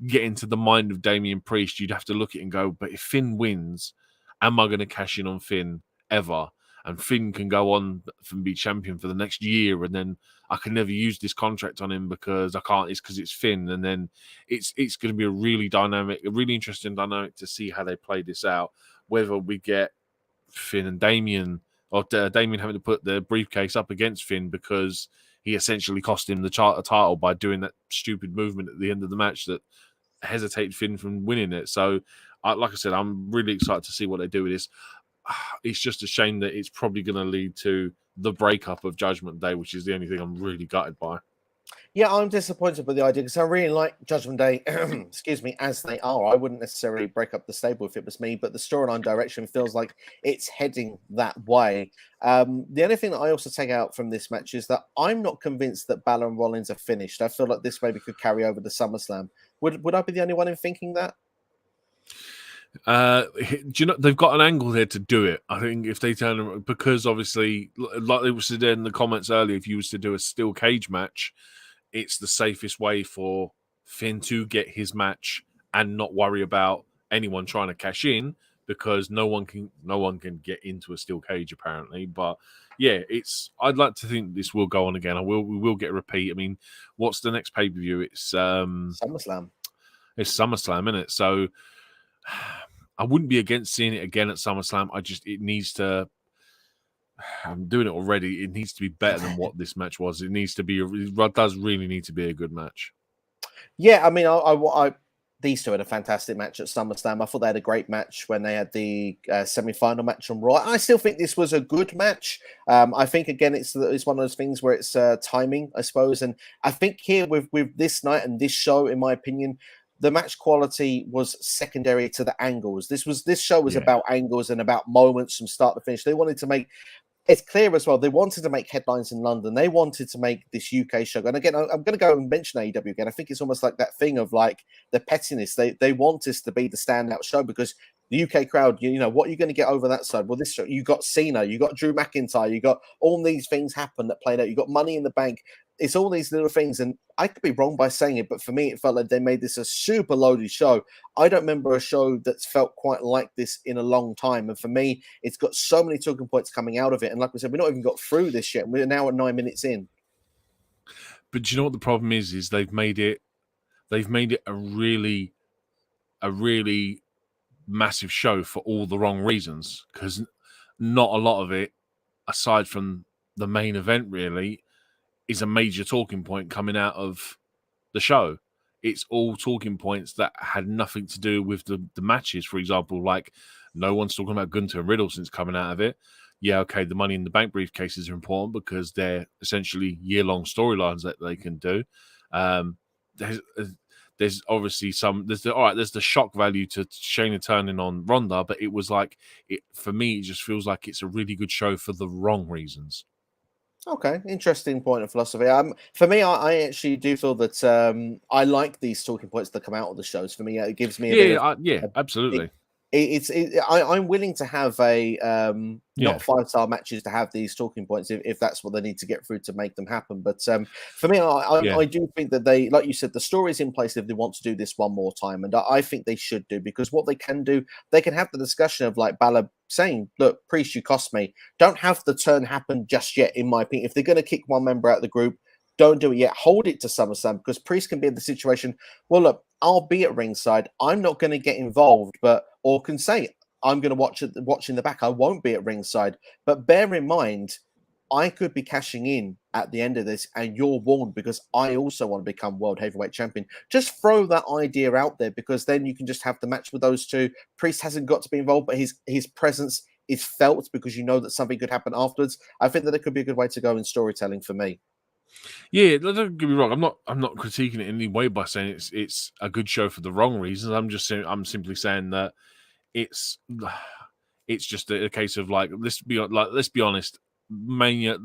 get into the mind of Damian Priest, you'd have to look at it and go, but if Finn wins, am I going to cash in on Finn ever? And Finn can go on and be champion for the next year, and then I can never use this contract on him because I can't. It's because it's Finn, and then it's going to be a really interesting dynamic to see how they play this out. Whether we get Finn and Damian, or Damian having to put the briefcase up against Finn because he essentially cost him the title by doing that stupid movement at the end of the match that hesitated Finn from winning it. So, like I said, I'm really excited to see what they do with this. It's just a shame that it's probably going to lead to the breakup of Judgment Day, which is the only thing I'm really gutted by. Yeah, I'm disappointed with the idea because I really like Judgment Day, excuse me, as they are. I wouldn't necessarily break up the stable if it was me, but the storyline direction feels like it's heading that way. The only thing that I also take out from this match is that I'm not convinced that Balor and Rollins are finished. I feel like this maybe could carry over to SummerSlam. Would I be the only one in thinking that? Do you know they've got an angle there to do it? I think if they turn, because obviously, like it was said in the comments earlier, if you was to do a steel cage match, it's the safest way for Finn to get his match and not worry about anyone trying to cash in because no one can get into a steel cage apparently. But yeah, I'd like to think this will go on again. We will get a repeat. I mean, what's the next pay-per-view? It's SummerSlam. It's SummerSlam, isn't it? So I wouldn't be against seeing it again at SummerSlam. It needs to. I'm doing it already. It needs to be better than what this match was. It does really need to be a good match. Yeah, I mean, I these two had a fantastic match at SummerSlam. I thought they had a great match when they had the semi-final match on Raw. I still think this was a good match. I think, again, it's one of those things where it's timing, I suppose. And I think here with this night and this show, in my opinion, the match quality was secondary to the angles. This show was about angles and about moments from start to finish. They wanted to make it's clear as well. They wanted to make headlines in London. They wanted to make this UK show. And again, I'm going to go and mention AEW again. I think it's almost like that thing of like the pettiness. They want us to be the standout show because the UK crowd, you know, what are you going to get over that side? Well, this show, you got Cena, you got Drew McIntyre, you got all these things happen that played out. You got Money in the Bank. It's all these little things. And I could be wrong by saying it, but for me, it felt like they made this a super loaded show. I don't remember a show that's felt quite like this in a long time. And for me, it's got so many talking points coming out of it. And like we said, we're not even got through this yet. We're now at 9 minutes in. But do you know what the problem is they've made it a really massive show for all the wrong reasons, because not a lot of it, aside from the main event, really is a major talking point coming out of the show. It's all talking points that had nothing to do with the matches. For example, like no one's talking about Gunther and Riddle since coming out of it. Yeah, okay, the Money in the Bank briefcases are important because they're essentially year-long storylines that they can do. There's obviously there's the shock value to Shayna turning on Ronda, but it was like, for me, it just feels like it's a really good show for the wrong reasons. Okay, interesting point of philosophy. For me, I actually do feel that I like these talking points that come out of the shows. For me, it gives me absolutely. I'm willing to have not 5-star matches to have these talking points if that's what they need to get through to make them happen. But for me, I do think that they, like you said, the story's in place if they want to do this one more time, and I think they should do, because what they can do, they can have the discussion of like Baszler saying, "Look, Priest, you cost me." Don't have the turn happen just yet, in my opinion. If they're going to kick one member out of the group, don't do it yet. Hold it to SummerSlam, because Priest can be in the situation, well, look, I'll be at ringside. I'm not going to get involved, or can say, I'm going to watch in the back. I won't be at ringside. But bear in mind, I could be cashing in at the end of this, and you're warned, because I also want to become World Heavyweight Champion. Just throw that idea out there, because then you can just have the match with those two. Priest hasn't got to be involved, but his presence is felt because you know that something could happen afterwards. I think that it could be a good way to go in storytelling for me. Yeah, don't get me wrong. I'm not critiquing it in any way by saying it's a good show for the wrong reasons. I'm simply saying that it's just a case of like, let's be honest. Mania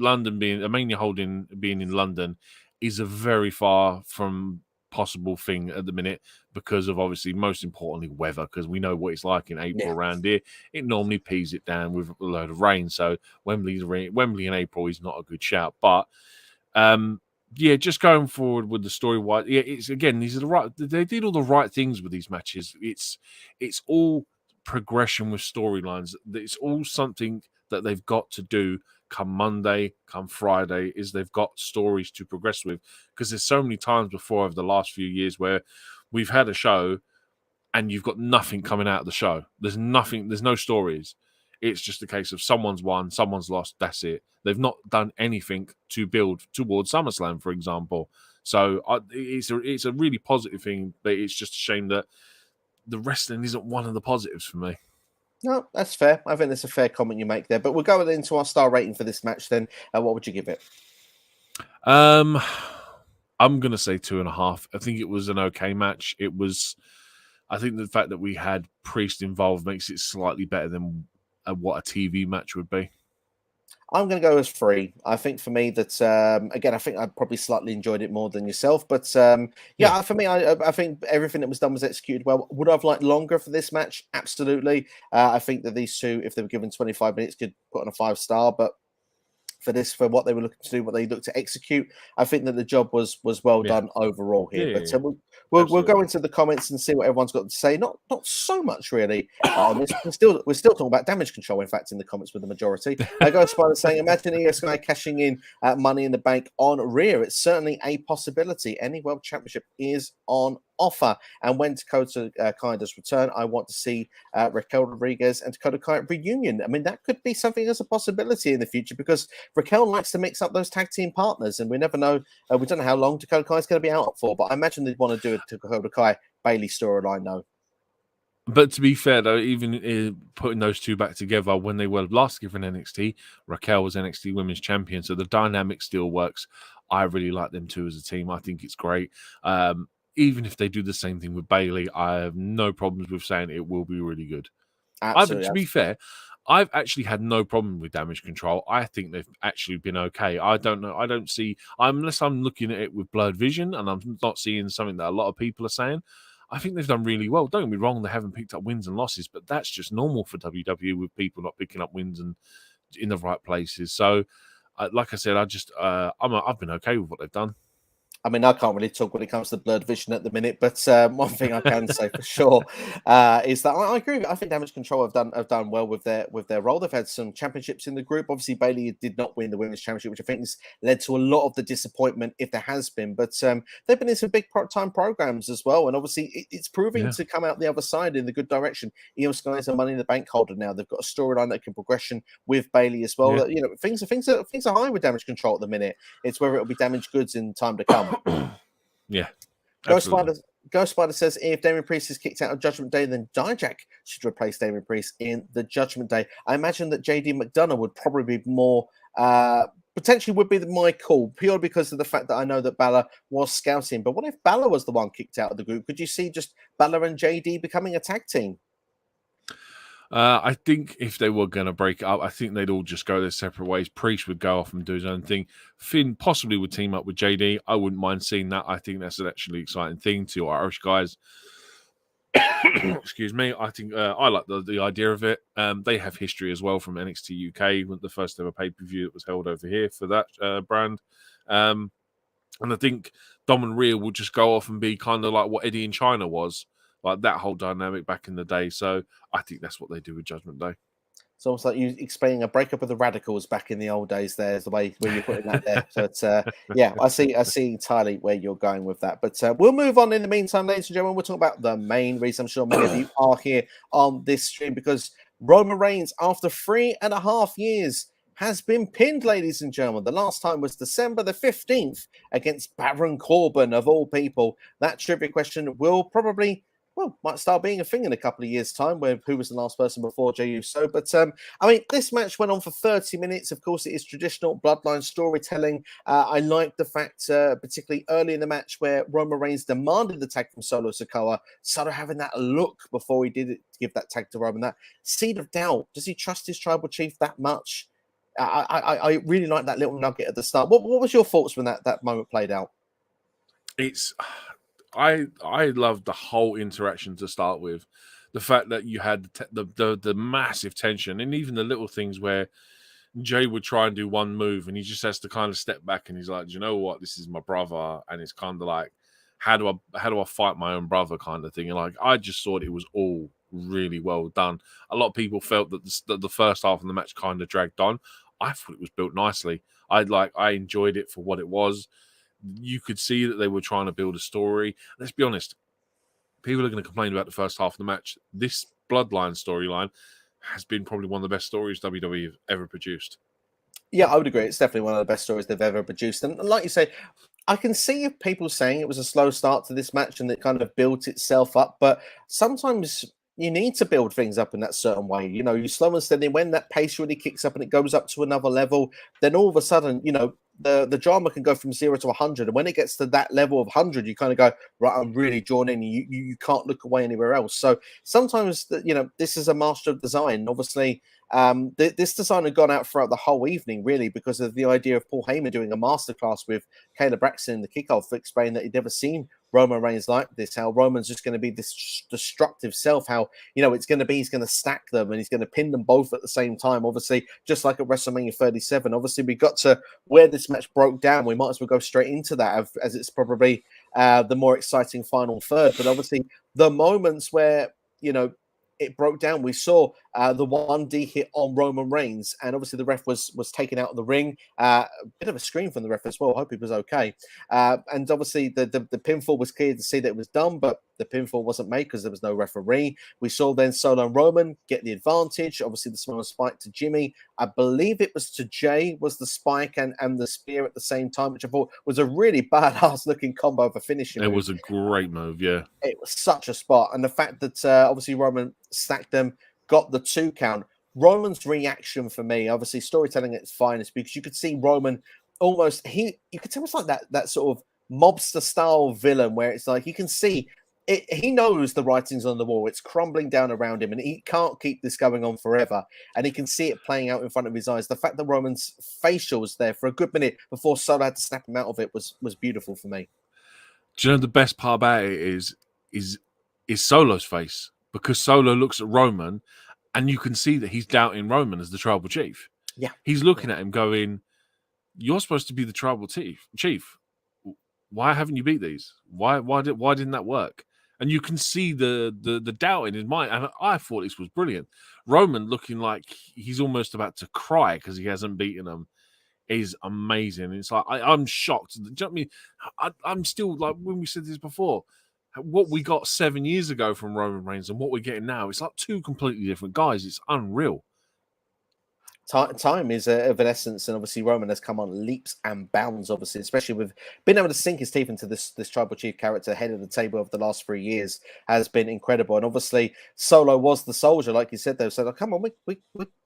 holding being in London is a very far from possible thing at the minute, because of, obviously, most importantly, weather, because we know what it's like in April around here. It normally pees it down with a load of rain, so Wembley in April is not a good shout. But just going forward with the story, it's, again, they did all the right things with these matches. It's all progression with storylines. It's all something that they've got to do come Monday, come Friday, is they've got stories to progress with, because there's so many times before over the last few years where we've had a show and you've got nothing coming out of the show. There's no stories. It's just a case of someone's won, someone's lost, that's it. They've not done anything to build towards SummerSlam, for example. So it's a really positive thing, but it's just a shame that the wrestling isn't one of the positives for me. No, that's fair. I think that's a fair comment you make there. But we'll go into our star rating for this match then. What would you give it? I'm going to say 2.5. I think it was an okay match. I think the fact that we had Priest involved makes it slightly better than what a TV match would be. I'm going to go as 3. I think for me that, again, I think I probably slightly enjoyed it more than yourself. But for me, I think everything that was done was executed well. Would I have liked longer for this match? Absolutely. I think that these two, if they were given 25 minutes, could put on a 5-star. But for what they were looking to do, what they looked to execute, I think that the job was well done overall here. We'll go into the comments and see what everyone's got to say. Not so much really. We're still talking about damage control. In fact, in the comments with the majority, I go as far as saying, imagine ESI cashing in Money in the Bank on Rhea. It's certainly a possibility. Any World Championship is on offer. And when Dakota Kai does return, I want to see Raquel Rodriguez and Dakota Kai reunion. I mean, that could be something as a possibility in the future, because Raquel likes to mix up those tag team partners, and we never know. We don't know how long Dakota Kai is going to be out for, but I imagine they'd want to do it to Dakota Kai Bayley storyline, though. But to be fair, though, even putting those two back together when they were last given NXT, Raquel was NXT Women's Champion, so the dynamic still works. I really like them two as a team. I think it's great. Even if they do the same thing with Bayley, I have no problems with saying it will be really good. Absolutely. To be fair, I've actually had no problem with Damage Control. I think they've actually been okay. I don't know. I don't see, unless I'm looking at it with blurred vision and I'm not seeing something that a lot of people are saying, I think they've done really well. Don't get me wrong, they haven't picked up wins and losses, but that's just normal for WWE with people not picking up wins and in the right places. So, like I said, I've been okay with what they've done. I mean, I can't really talk when it comes to blurred vision at the minute, but one thing I can say for sure is that I agree. I think Damage Control have done well with their role. They've had some championships in the group. Obviously, Bayley did not win the women's championship, which I think has led to a lot of the disappointment, if there has been. But they've been in some big time programs as well, and obviously it's proving to come out the other side in the good direction. Io Sky is a Money in the Bank holder now. They've got a storyline that can progression with Bayley as well. That, things are high with Damage Control at the minute. It's whether it'll be damaged goods in time to come. Yeah. Ghost Spider says if Damian Priest is kicked out of Judgment Day, then Dijak should replace Damian Priest in the Judgment Day. I imagine that JD McDonough would probably be more potentially would be my call, purely because of the fact that I know that Baszler was scouting. But what if Baszler was the one kicked out of the group? Could you see just Baszler and JD becoming a tag team? I think if they were going to break it up, I think they'd all just go their separate ways. Priest would go off and do his own thing. Finn possibly would team up with JD. I wouldn't mind seeing that. I think that's an actually exciting thing to Irish guys. Excuse me. I think I like the idea of it. They have history as well from NXT UK, the first ever pay-per-view that was held over here for that brand. And I think Dom and Rhea will just go off and be kind of like what Eddie in China was. Like that whole dynamic back in the day. So I think that's what they do with Judgment Day. It's almost like you explaining a breakup of the Radicals back in the old days. There's the way where you're putting that there. So yeah, I see entirely where you're going with that. But we'll move on in the meantime, ladies and gentlemen. We'll talk about the main reason. I'm sure many of you are here on this stream because Roman Reigns, after 3.5 years, has been pinned, ladies and gentlemen. The last time was December the 15th against Baron Corbin, of all people. That trivia question will probably might start being a thing in a couple of years' time, where who was the last person before Jey Uso. But, I mean, this match went on for 30 minutes. Of course, it is traditional bloodline storytelling. I like the fact, particularly early in the match, where Roman Reigns demanded the tag from Solo Sikoa, sort of having that look before he did it to give that tag to Roman. That seed of doubt. Does he trust his tribal chief that much? I really like that little nugget at the start. What was your thoughts when that moment played out? I loved the whole interaction to start with. The fact that you had the massive tension and even the little things where Jey would try and do one move and he just has to kind of step back and he's like, do you know what? This is my brother. And it's kind of like, how do I fight my own brother kind of thing? And like, I just thought it was all really well done. A lot of people felt that the first half of the match kind of dragged on. I thought it was built nicely. I enjoyed it for what it was. You could see that they were trying to build a story. Let's be honest. People are going to complain about the first half of the match. This Bloodline storyline has been probably one of the best stories WWE have ever produced. Yeah, I would agree. It's definitely one of the best stories they've ever produced. And like you say, I can see people saying it was a slow start to this match and it kind of built itself up. But sometimes you need to build things up in that certain way. You know, you slow and steady. When that pace really kicks up and it goes up to another level, then all of a sudden, you know, the drama can go from 0 to 100. And when it gets to that level of 100, you kind of go, right, I'm really drawn in. You can't look away anywhere else. So sometimes, you know, this is a master of design. Obviously, this design had gone out throughout the whole evening, really, because of the idea of Paul Heyman doing a masterclass with Kayla Braxton in the kickoff, explaining that he'd never seen Roman Reigns like this, how Roman's just going to be this destructive self, how, you know, he's going to stack them and he's going to pin them both at the same time, obviously, just like at WrestleMania 37. Obviously, we got to where this match broke down. We might as well go straight into that, as it's probably the more exciting final third. But obviously, the moments where, you know, it broke down. We saw the 1D hit on Roman Reigns, and obviously the ref was taken out of the ring. A bit of a scream from the ref as well. I hope he was okay. And obviously the pinfall was clear to see that it was done, but the pinfall wasn't made because there was no referee. We saw then Solo and Roman get the advantage. Obviously, the small spike to Jimmy. I believe it was to Jey was the spike and the spear at the same time, which I thought was a really badass looking combo of a finishing move. It was a great move, yeah. It was such a spot. And the fact that obviously Roman stacked them, got the 2 count. Roman's reaction for me, obviously storytelling at its finest, because you could see Roman almost, you could tell it's like that sort of mobster style villain where it's like you can see it, he knows the writing's on the wall, it's crumbling down around him and he can't keep this going on forever, and he can see it playing out in front of his eyes. The fact that Roman's facial was there for a good minute before Solo had to snap him out of it was beautiful for me. Do you know the best part about it is Solo's face, because Solo looks at Roman and you can see that he's doubting Roman as the tribal chief. Yeah, he's looking at him going, you're supposed to be the tribal chief. Why haven't you beat these? Why didn't that work? And you can see the doubt in his mind. And I thought this was brilliant. Roman looking like he's almost about to cry because he hasn't beaten them is amazing. It's like I'm shocked. Do you know what I mean? I'm still like, when we said this before, what we got 7 years ago from Roman Reigns and what we're getting now, it's like 2 completely different guys. It's unreal. Time is of an essence, and obviously Roman has come on leaps and bounds, obviously, especially with being able to sink his teeth into this tribal chief character head of the table over the last 3 years has been incredible. And obviously Solo was the soldier, like you said, though. So come on, we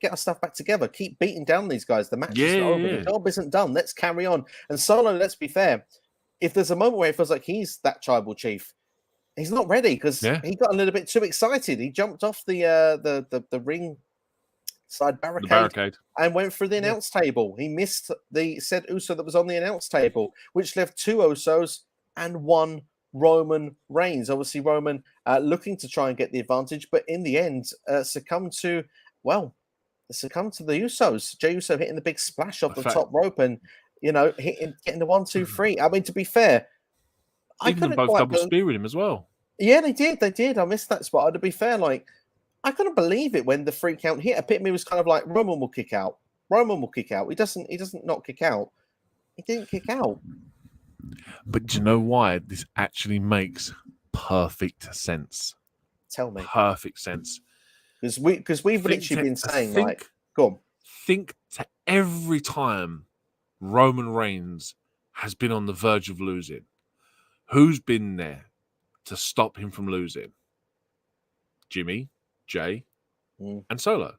get our stuff back together. Keep beating down these guys. The match is not over. The job isn't done. Let's carry on. And Solo, let's be fair, if there's a moment where it feels like he's that tribal chief, he's not ready because he got a little bit too excited. He jumped off the ring side barricade and went through the announce table. He missed the said Uso that was on the announce table, which left 2 Usos and 1 Roman Reigns. Obviously, Roman looking to try and get the advantage, but in the end, succumbed to the Usos. Jey Uso hitting the big splash off the top rope and, getting the 1, 2, 3. I mean, to be fair, even both double spearing him as well. Yeah, they did. I missed that spot. To be fair, I couldn't believe it when the 3 count hit. Epitome was kind of like, Roman will kick out. He doesn't not kick out. He didn't kick out. But do you know why this actually makes perfect sense? Tell me. Perfect sense. Because we've literally been saying, go on. Think to every time Roman Reigns has been on the verge of losing, who's been there to stop him from losing? Jimmy, Jey, and Solo.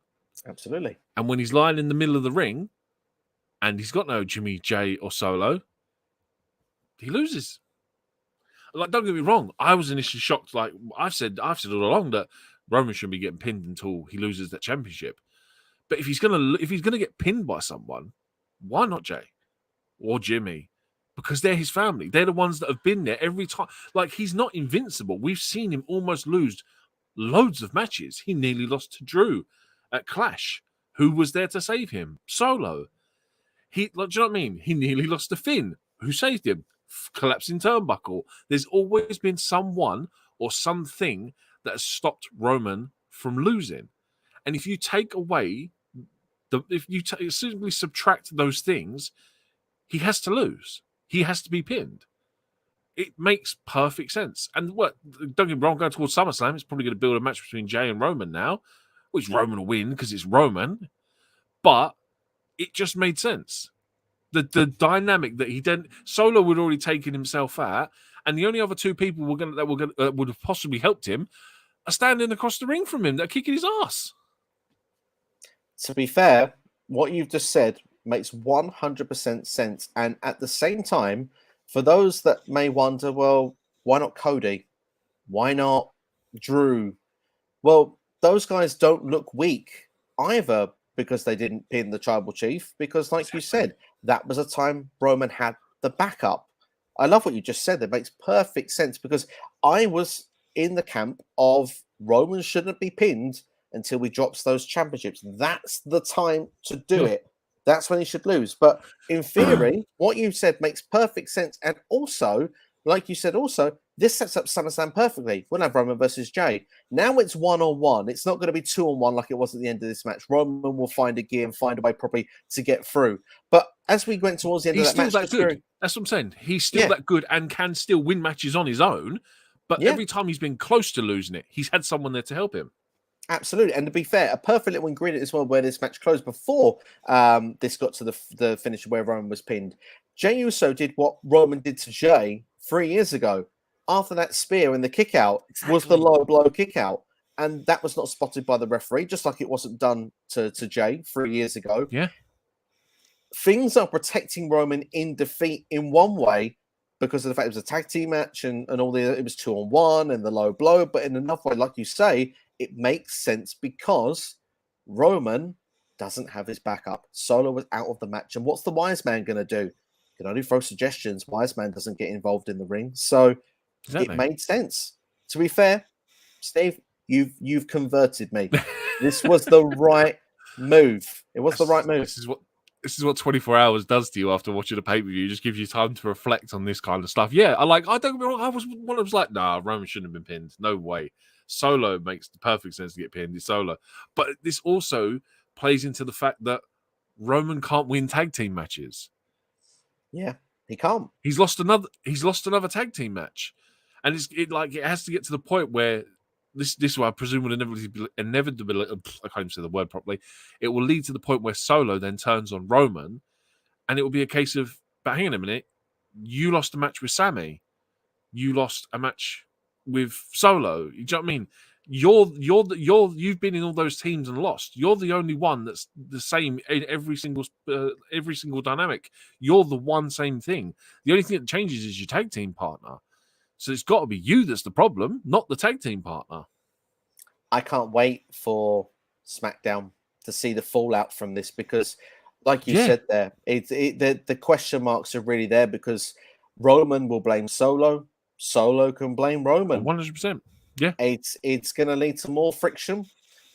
Absolutely. And when he's lying in the middle of the ring and he's got no Jimmy, Jey, or Solo, he loses. Like, don't get me wrong, I was initially shocked. Like I've said all along that Roman shouldn't be getting pinned until he loses that championship. But if he's gonna get pinned by someone, why not Jey or Jimmy? Because they're his family. They're the ones that have been there every time. Like, he's not invincible. We've seen him almost lose loads of matches. He nearly lost to Drew at Clash. Who was there to save him? Solo. Do you know what I mean? He nearly lost to Finn. Who saved him? Collapsing turnbuckle. There's always been someone or something that has stopped Roman from losing. And if you take away simply subtract those things, he has to lose. He has to be pinned. It makes perfect sense. And don't get me wrong, going towards SummerSlam, it's probably going to build a match between Jey and Roman now, which Roman will win because it's Roman. But it just made sense. The dynamic that he didn't, Solo had already taken himself out, and the only other 2 people that would have possibly helped him are standing across the ring from him. They're kicking his ass. To be fair, what you've just said makes 100% sense. And at the same time, for those that may wonder, well, why not Cody? Why not Drew? Well, those guys don't look weak either because they didn't pin the tribal chief. Because, like you said, that was a time Roman had the backup. I love what you just said. It makes perfect sense because I was in the camp of Roman shouldn't be pinned until he drops those championships. That's the time to do it. That's when he should lose. But in theory, what you said makes perfect sense. And also, like you said, this sets up SummerSlam perfectly. We'll have Roman versus Jey. Now it's 1-on-1. It's not going to be 2-on-1 like it was at the end of this match. Roman will find a gear and find a way probably to get through. But as we went towards the end of that match... He's still that good. That's what I'm saying. He's still that good and can still win matches on his own. But Yeah. every time he's been close to losing it, he's had someone there to help him. Absolutely. And to be fair, a perfect little ingredient as well where this match closed before this got to the finish where Roman was pinned. Jey Uso did what Roman did to Jey 3 years ago. After that spear and the kick out was the low blow kick out. And that was not spotted by the referee, just like it wasn't done to Jey 3 years ago. Yeah. Things are protecting Roman in defeat in one way because of the fact it was a tag team match and all it was 2-on-1 and the low blow. But in another way, like you say, it makes sense because Roman doesn't have his backup. Solo was out of the match. And what's the wise man going to do? He can only throw suggestions. Wise man doesn't get involved in the ring. So it made sense. To be fair, Steve, you've converted me. This was the right move. It was the right move. This is what 24 hours does to you after watching a pay-per-view. It just gives you time to reflect on this kind of stuff. Yeah, I don't get me wrong. I was like, nah, Roman shouldn't have been pinned. No way. Solo makes the perfect sense to get pinned. It's Solo. But this also plays into the fact that Roman can't win tag team matches. Yeah, he can't. He's lost another tag team match. And it has to get to the point where this I presume will inevitably, I can't even say the word properly. It will lead to the point where Solo then turns on Roman, and it will be a case of, but hang on a minute, you lost a match with Sammy, you lost a match with Solo. You know what I mean? You've been in all those teams and lost. You're the only one that's the same in every single dynamic. You're the one same thing. The only thing that changes is your tag team partner. So it's got to be you that's the problem, not the tag team partner. I can't wait for SmackDown to see the fallout from this because, like you said there, the question marks are really there because Roman will blame Solo. Solo can blame Roman. 100%. Yeah. It's going to lead to more friction.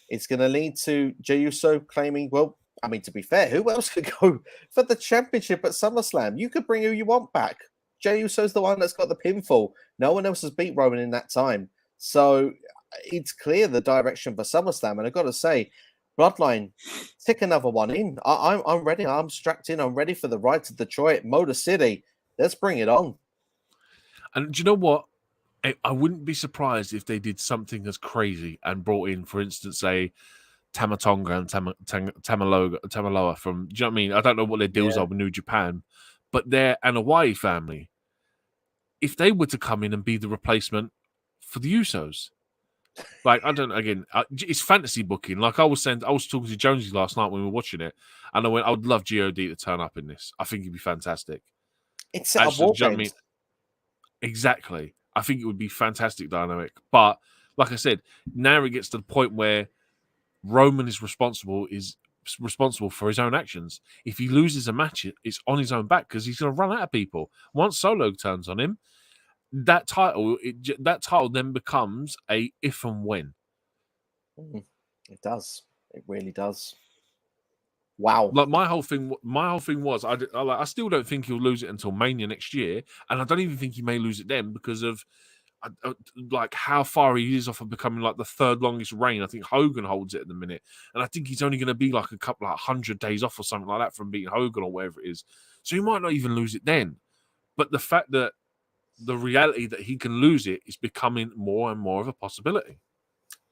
It's going to lead to Jey Uso claiming, well, I mean, to be fair, who else could go for the championship at SummerSlam? You could bring who you want back. Jey Uso's the one that's got the pinfall. No one else has beat Roman in that time. So it's clear the direction for SummerSlam. And I've got to say, Bloodline, stick another one in. I'm ready. I'm strapped in. I'm ready for the ride to Detroit, Motor City. Let's bring it on. And do you know what? I wouldn't be surprised if they did something as crazy and brought in, for instance, say, Tama Tonga and Tamaloa from, do you know what I mean? I don't know what their deals are with New Japan, but they're an Hawaii family. If they were to come in and be the replacement for the Usos, like, I don't know, again, it's fantasy booking. Like I was talking to Jonesy last night when we were watching it, and I went, I would love God to turn up in this. I think it'd be fantastic. It's set up war games. You know I mean? Exactly. I think it would be fantastic dynamic. But like I said, now it gets to the point where Roman is responsible for his own actions. If he loses a match, it's on his own back because he's going to run out of people. Once Solo turns on him, that title then becomes a if and when. It does. It really does. Wow. Like my whole thing was I still don't think he'll lose it until Mania next year, and I don't even think he may lose it then because of like how far he is off of becoming like the third longest reign. I think Hogan holds it at the minute, and I think he's only going to be like a couple like 100 days off or something like that from beating Hogan or whatever it is. So he might not even lose it then. But the fact that the reality that he can lose it is becoming more and more of a possibility.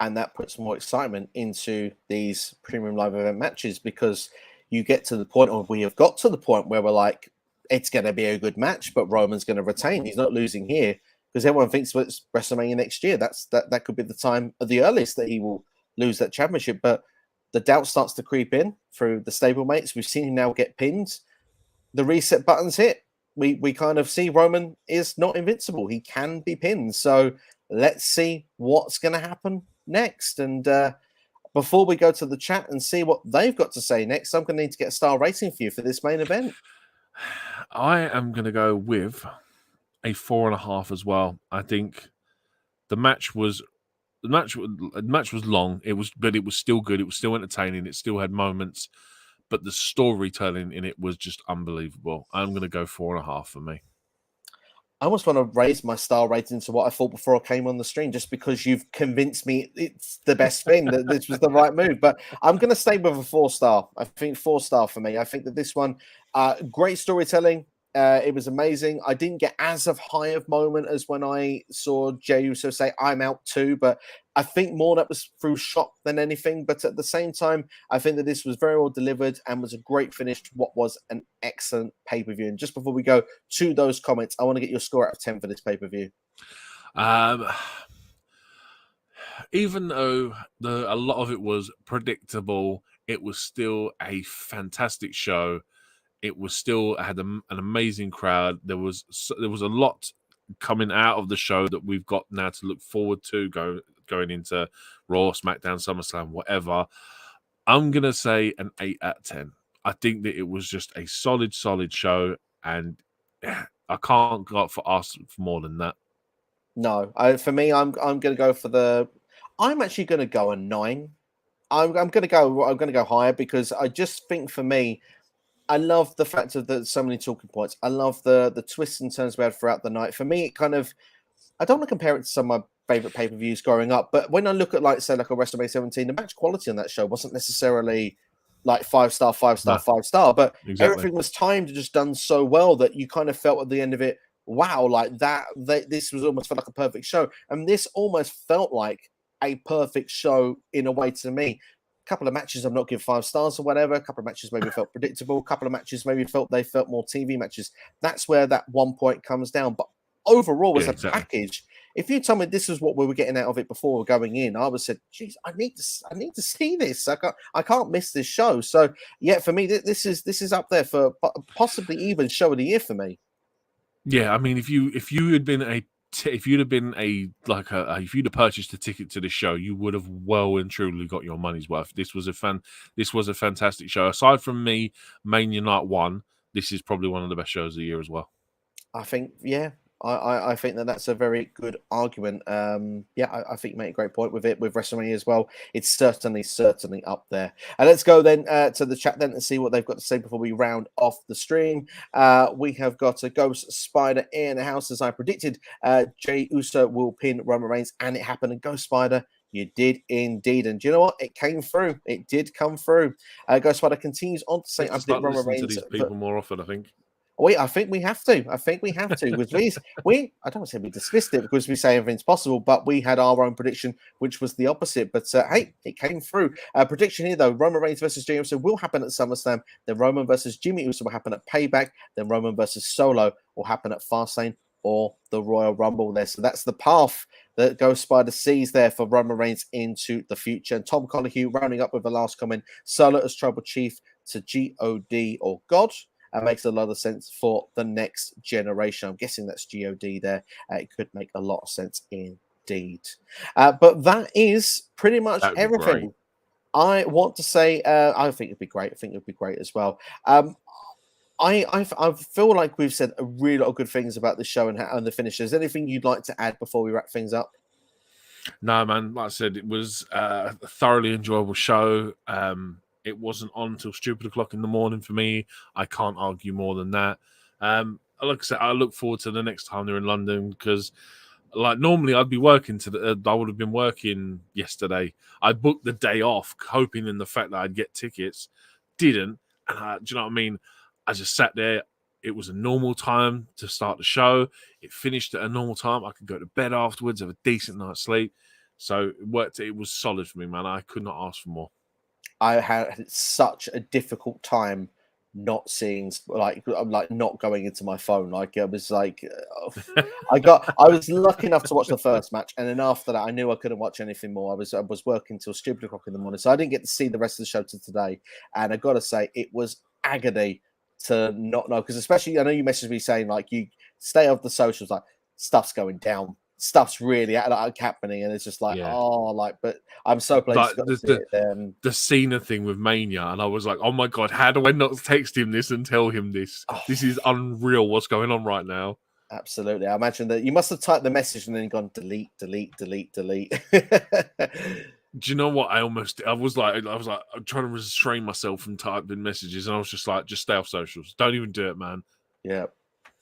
And that puts more excitement into these premium live event matches because you get to the point, or we have got to the point where we're like, it's going to be a good match, but Roman's going to retain. He's not losing here because everyone thinks it's WrestleMania next year. That could be the time at the earliest that he will lose that championship. But the doubt starts to creep in through the stablemates. We've seen him now get pinned. The reset button's hit. We kind of see Roman is not invincible. He can be pinned. So let's see what's going to happen next. And before we go to the chat and see what they've got to say next, I'm going to need to get a star rating for you for this main event. I am going to go with a 4.5 as well. I think the match was long. It was still good. It was still entertaining. It still had moments, but the storytelling in it was just unbelievable. I'm going to go 4.5 for me. I almost want to raise my star rating to what I thought before I came on the stream, just because you've convinced me it's the best thing, that this was the right move. But I'm going to stay with a 4-star. I think 4-star for me. I think that this one, great storytelling, It was amazing. I didn't get as high of moment as when I saw Jey Uso say, "I'm out too," but I think more that was through shock than anything. But at the same time, I think that this was very well delivered and was a great finish to what was an excellent pay-per-view. And just before we go to those comments, I want to get your score out of 10 for this pay-per-view. Even though a lot of it was predictable, it was still a fantastic show. It was still had an amazing crowd. There was a lot coming out of the show that we've got now to look forward to going into Raw, SmackDown, SummerSlam, whatever. I'm gonna say an 8 out of 10. I think that it was just a solid show, and I can't go up for ask for more than that. No, for me, I'm going to go for the. I'm actually going to go a 9. I'm going to go higher because I just think for me, I love the fact of the so many talking points. I love the twists and turns we had throughout the night. For me, it kind of. I don't want to compare it to some of my favorite pay-per-views growing up, but when I look at like a WrestleMania 17, the match quality on that show wasn't necessarily like 5-star, 5-star, 5-star, but everything was timed and just done so well that you kind of felt at the end of it, wow, like this was almost felt like a perfect show. And this almost felt like a perfect show in a way to me. A couple of matches I'm not giving 5 stars or whatever. A couple of matches maybe felt predictable. A couple of matches maybe felt more TV matches. That's where that 1 point comes down. But overall, as a package, if you told me this is what we were getting out of it before going in, I would have said, "Geez, I need to see this. I can't miss this show." So yeah, for me, this is up there for possibly even show of the year for me. Yeah, I mean, if you'd have purchased a ticket to the show, you would have well and truly got your money's worth. This was a fantastic show. Aside from me, Mania Night 1, this is probably one of the best shows of the year as well. I think, yeah. I think that's a very good argument. I think you make a great point with WrestleMania as well. It's certainly up there. And let's go then to the chat then and see what they've got to say before we round off the stream. We have got a Ghost Spider in the house, as I predicted. Jey Uso will pin Roman Reigns, and it happened. And Ghost Spider, you did indeed. And do you know what? It came through. It did come through. Ghost Spider continues on to say, "I predict Roman Reigns." To these people more often, I think. I think we have to. Because I don't say we dismissed it because we say everything's possible, but we had our own prediction, which was the opposite. But hey, it came through. Prediction here, though: Roman Reigns versus Jey Uso will happen at SummerSlam. Then Roman versus Jimmy Uso will happen at Payback. Then Roman versus Solo will happen at Fastlane or the Royal Rumble there. So that's the path that Ghost Spider sees there for Roman Reigns into the future. And Tom Conahue rounding up with the last comment: Solo as Tribal Chief to God or God. Makes a lot of sense for the next generation. I'm guessing that's God there. It could make a lot of sense indeed. But that is pretty much everything I want to say. I think it'd be great. I think it'd be great as well. I feel like we've said a really lot of good things about the show and the finishes. Anything you'd like to add before we wrap things up? No, man. Like I said, it was a thoroughly enjoyable show. It wasn't on until stupid o'clock in the morning for me. I can't argue more than that. Like I said, I look forward to the next time they're in London because, like, normally I'd be working I would have been working yesterday. I booked the day off, hoping in the fact that I'd get tickets. Didn't, and do you know what I mean? I just sat there. It was a normal time to start the show. It finished at a normal time. I could go to bed afterwards, have a decent night's sleep. So it worked. It was solid for me, man. I could not ask for more. I had such a difficult time not seeing, like not going into my phone. Like I was like, I was lucky enough to watch the first match, and then after that, I knew I couldn't watch anything more. I was working till stupid o'clock in the morning, so I didn't get to see the rest of the show till today. And I got to say, it was agony to not know, because especially I know you messaged me saying like you stay off the socials, like stuff's going down. Stuff's really happening, and it's just like, but I'm so pleased like, to see it. The Cena thing with Mania, and I was like, oh my god, how do I not text him this and tell him this? This is unreal. What's going on right now? Absolutely. I imagine that you must have typed the message and then gone delete. Do you know what? I was like, I'm trying to restrain myself from typing messages, and I was just like, just stay off socials. Don't even do it, man. Yeah.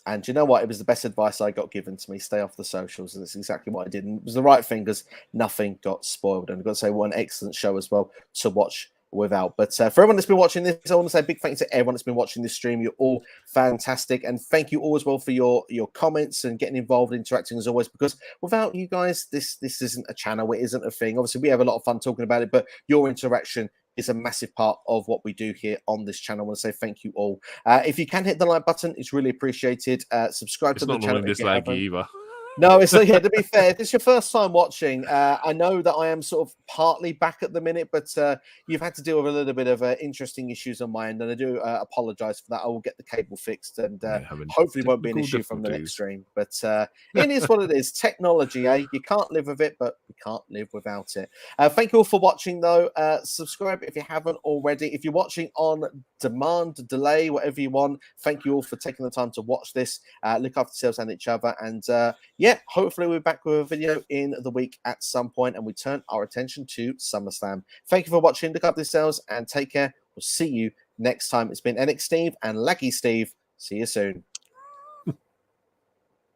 And you know what? It was the best advice I got given to me. Stay off the socials. And it's exactly what I did. And it was the right thing because nothing got spoiled. And I've got to say, what an excellent show as well to watch without. But for everyone that's been watching this, I want to say a big thank you to everyone that's been watching this stream. You're all fantastic, and thank you all as well for your comments and getting involved, interacting as always, because without you guys, this isn't a channel, it isn't a thing. Obviously we have a lot of fun talking about it, but your interaction is a massive part of what we do here on this channel. I want to say thank you all. If you can hit the like button, it's really appreciated. Subscribe to the channel if you haven't. Either. No, it's yeah, to be fair, if it's your first time watching, I know that I am sort of partly back at the minute, but you've had to deal with a little bit of interesting issues on my end, and I do apologize for that. I will get the cable fixed, and hopefully won't be an issue from the next stream. But it is what it is. Technology, eh? You can't live with it, but we can't live without it. Thank you all for watching, though. Subscribe if you haven't already. If you're watching on demand, delay, whatever you want, thank you all for taking the time to watch this. Look after yourselves and each other, and yeah, hopefully we're back with a video in the week at some point, and we turn our attention to SummerSlam. Thank you for watching. Look after yourselves and take care. We'll see you next time. It's been NXSteve and Laggy Steve. See you soon.